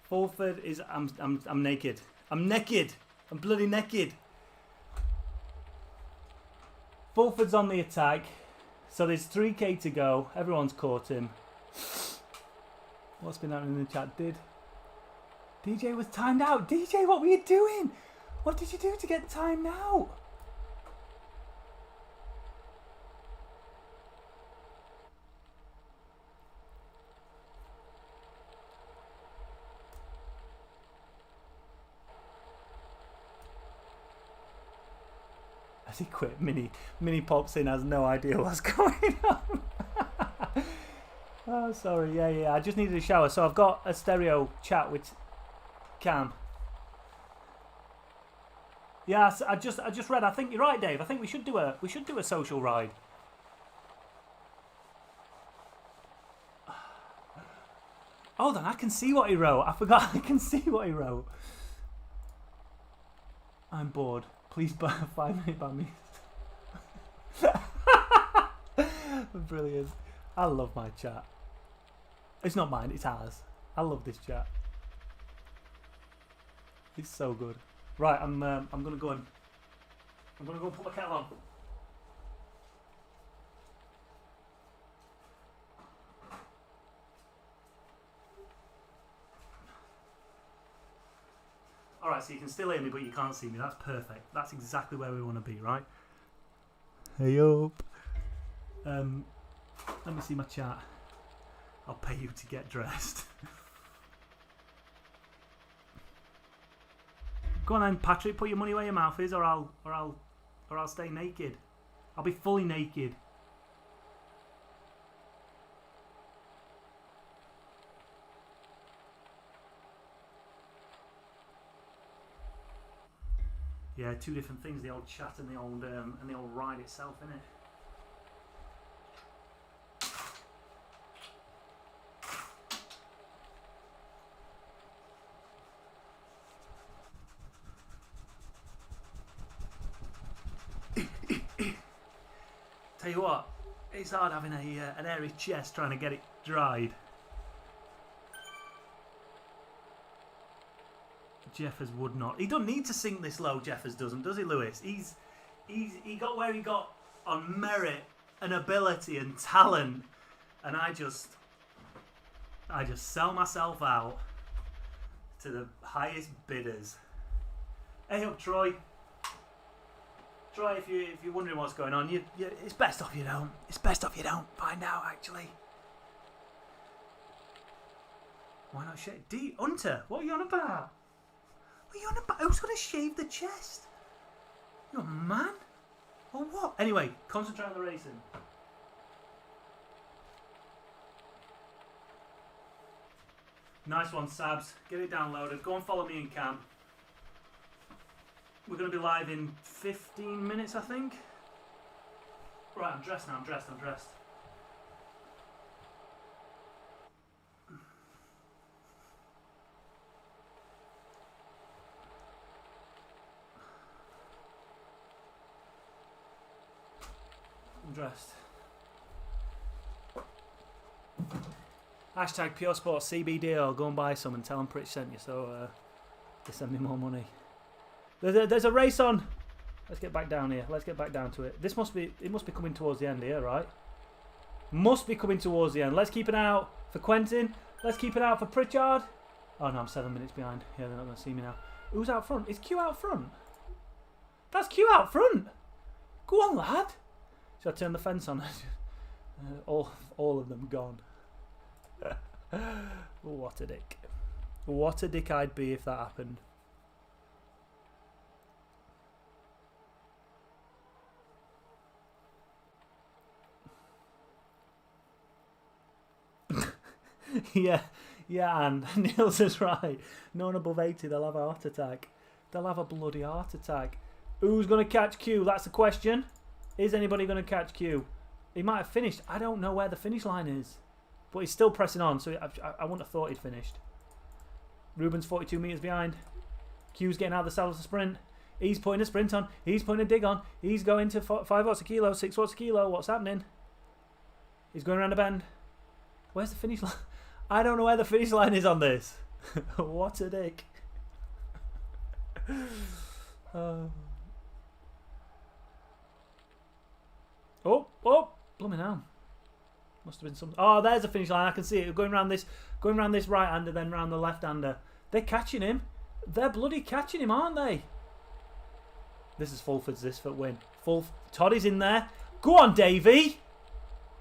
Fulford is... I'm naked. I'm naked. I'm bloody naked. Fulford's on the attack. So there's 3k to go. Everyone's caught him. What's been happening in the chat? DJ was timed out. DJ, what were you doing? What did you do to get timed out? Has he quit? Mini pops in, has no idea what's going on. Oh, sorry. Yeah. I just needed a shower, so I've got a stereo chat with Cam. Yeah, I just read. I think you're right, Dave. I think we should do a social ride. Hold on, I can see what he wrote. I forgot. I can see what he wrote. I'm bored. Please buy a 5-minute by me. Brilliant. I love my chat. It's not mine, it's ours. I love this chat. It's so good. Right, I'm gonna go and put my kettle on. Alright, so you can still hear me, but you can't see me. That's perfect. That's exactly where we want to be, right? Hey up. Let me see my chat. I'll pay you to get dressed. Go on then, Patrick. Put your money where your mouth is, or I'll stay naked. I'll be fully naked. Yeah, two different things: the old chat and the old ride itself, innit? Tell you what, it's hard having an airy chest trying to get it dried. Jeffers would not. He doesn't need to sink this low. Jeffers doesn't, does he, Lewis? He got where he got on merit and ability and talent, and I just sell myself out to the highest bidders. Hey up, Troy. Troy, if you're wondering what's going on, it's best off you don't. It's best off you don't find out, actually. Why not shave? Hunter, what are you on about? What are you on about? Who's going to shave the chest? You're a man? Or what? Anyway, concentrate on the racing. Nice one, Sabs. Get it downloaded. Go and follow me and Cam. We're going to be live in 15 minutes, I think. Right, I'm dressed now. I'm dressed. Hashtag Pure Sports CBD, or go and buy some and tell them Pritch sent you, so they send me more money. There's a race on. Let's get back down here. Let's get back down to it. It must be coming towards the end here, right? Must be coming towards the end. Let's keep an eye out for Quentin. Let's keep an eye out for Pritchard. Oh no, I'm 7 minutes behind. Yeah, they're not going to see me now. Who's out front? Is Q out front? That's Q out front. Go on, lad. Should I turn the fence on? all of them gone. What a dick. What a dick I'd be if that happened. yeah, and Niels is right. No one above 80, they'll have a heart attack. They'll have a bloody heart attack. Who's going to catch Q? That's the question. Is anybody going to catch Q? He might have finished. I don't know where the finish line is. But he's still pressing on, so I wouldn't have thought he'd finished. Ruben's 42 metres behind. Q's getting out of the saddle to sprint. He's putting a sprint on. He's putting a dig on. He's going to 5 watts a kilo, 6 watts a kilo. What's happening? He's going around a bend. Where's the finish line? I don't know where the finish line is on this. What a dick. Oh, blooming hell. Must have been some. Oh, there's the finish line. I can see it going around this right-hander, then round the left-hander. They're catching him. They're bloody catching him, aren't they? This is Fulford's this for win. Toddy's in there. Go on, Davey.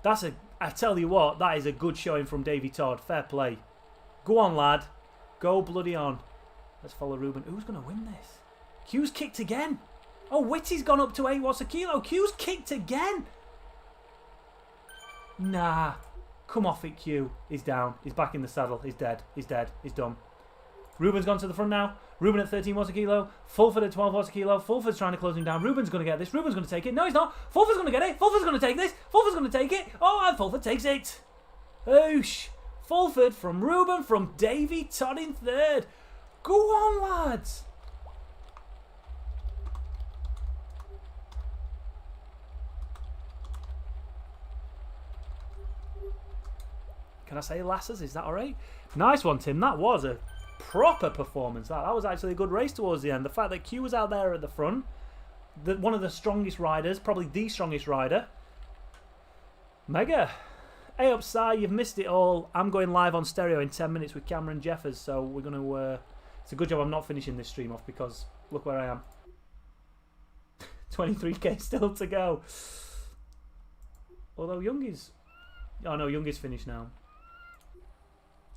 I tell you what, that is a good showing from Davey Todd. Fair play. Go on, lad. Go bloody on. Let's follow Ruben. Who's going to win this? Q's kicked again. Oh, Whitty's gone up to 8 watts a kilo. Q's kicked again. Nah. Come off it, Q. He's down. He's back in the saddle. He's dead. He's dead. He's done. Ruben's gone to the front now. Ruben at 13 watts a kilo. Fulford at 12 watts a kilo. Fulford's trying to close him down. Ruben's going to get this. Ruben's going to take it. No, he's not. Fulford's going to get it. Fulford's going to take this. Fulford's going to take it. Oh, and Fulford takes it. Oosh. Fulford from Ruben from Davey Todd in third. Go on, lads. Can I say lasses? Is that all right? Nice one, Tim. That was a proper performance. That was actually a good race towards the end. The fact that Q was out there at the front, one of the strongest riders, probably the strongest rider. Mega. Hey up, Si, you've missed it all. I'm going live on stereo in 10 minutes with Cameron Jeffers, so we're going to... it's a good job I'm not finishing this stream off because look where I am. 23k still to go. Although Youngie's... Oh no, Youngie's finished now.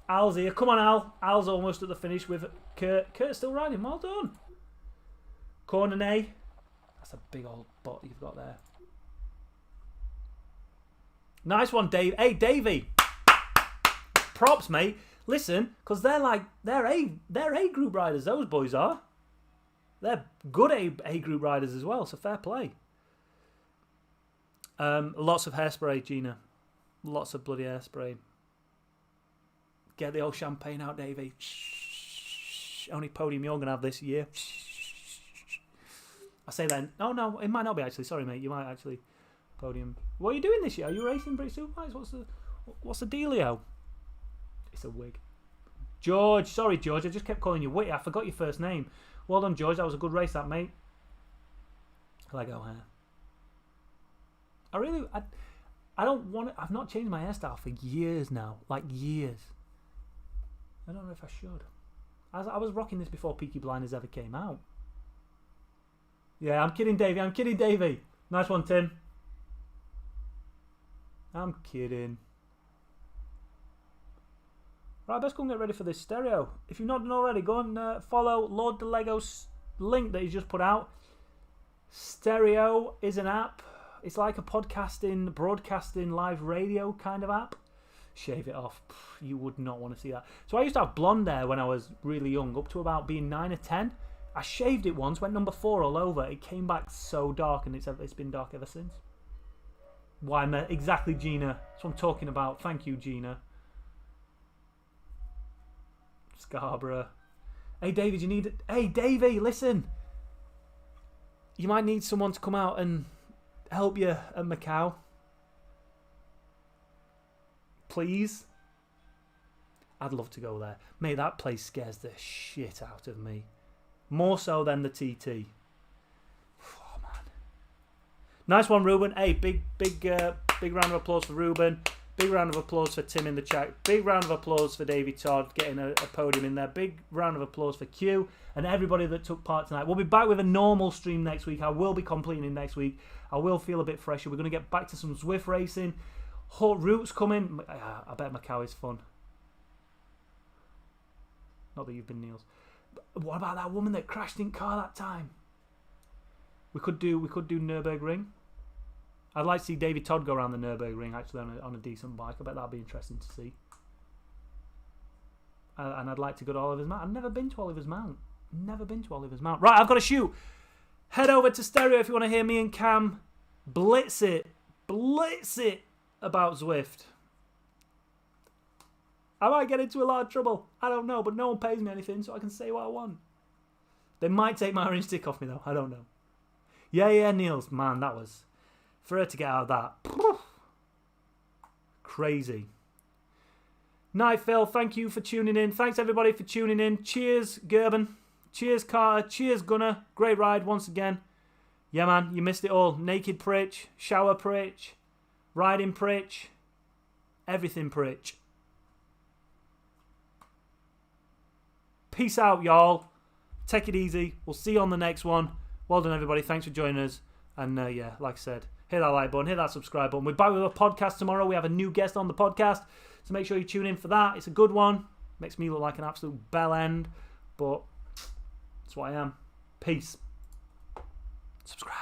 Al's here. Come on, Al. Al's almost at the finish with Kurt. Kurt's still riding. Well done. Corner A. That's a big old bot you've got there. Nice one, Dave. Hey, Davey. Props, mate. Listen, because they're A group riders. Those boys are. They're good A group riders as well. So fair play. Lots of hairspray, Gina. Lots of bloody hairspray. Get the old champagne out, Davey. Shh. Only podium you're going to have this year. I say that. Oh, no, it might not be actually. Sorry, mate. You might actually podium. What are you doing this year? Are you racing British Superbikes? What's the dealio? It's a wig. George. Sorry, George. I just kept calling you Whitty. I forgot your first name. Well done, George. That was a good race, that, mate. Lego hair. I don't want to... I've not changed my hairstyle for years now. Like, years. I don't know if I should. I was rocking this before Peaky Blinders ever came out. Yeah, I'm kidding, Davey. I'm kidding, Davey. Nice one, Tim. I'm kidding. Right, let's go and get ready for this stereo. If you've not done already, go and follow Lord the Lego's link that he's just put out. Stereo is an app. It's like a podcasting, broadcasting, live radio kind of app. Shave it off. You would not want to see that. So I used to have blonde hair when I was really young, up to about being 9 or 10. I shaved it once, went number 4 all over. It came back so dark, and it's been dark ever since. Why, exactly, Gina. That's what I'm talking about. Thank you, Gina. Scarborough. Hey, David, you need... Hey, Davey, listen. You might need someone to come out and help you at Macau. Please. I'd love to go there. Mate, that place scares the shit out of me. More so than the TT. Oh, man. Nice one, Ruben. Hey, big round of applause for Ruben. Big round of applause for Tim in the chat. Big round of applause for Davey Todd getting a podium in there. Big round of applause for Q and everybody that took part tonight. We'll be back with a normal stream next week. I will be completing it next week. I will feel a bit fresher. We're going to get back to some Zwift racing. Hot routes coming. I bet Macau is fun. Not that you've been, Niels. But what about that woman that crashed in car that time? We could do Nürburgring. I'd like to see David Todd go around the Nürburgring actually on a decent bike. I bet that'd be interesting to see. And I'd like to go to Oliver's Mount. I've never been to Oliver's Mount. Right, I've got to shoot. Head over to Stereo if you want to hear me and Cam blitz it about Zwift. I might get into a lot of trouble. I don't know, but no one pays me anything, so I can say what I want. They might take my orange stick off me, though. I don't know. Yeah, Niels. Man, that was... For her to get out of that... Crazy. Night Phil, thank you for tuning in. Thanks everybody for tuning in. Cheers, Gerben. Cheers, Carter. Cheers, Gunnar. Great ride once again. Yeah, man, you missed it all. Naked Pritch, shower Pritch, riding Pritch, everything Pritch. Peace out, y'all. Take it easy. We'll see you on the next one. Well done, everybody. Thanks for joining us. And yeah, like I said, hit that like button, hit that subscribe button. We're back with a podcast tomorrow. We have a new guest on the podcast, so make sure you tune in for that. It's a good one. Makes me look like an absolute bell end, but that's what I am. Peace. Subscribe.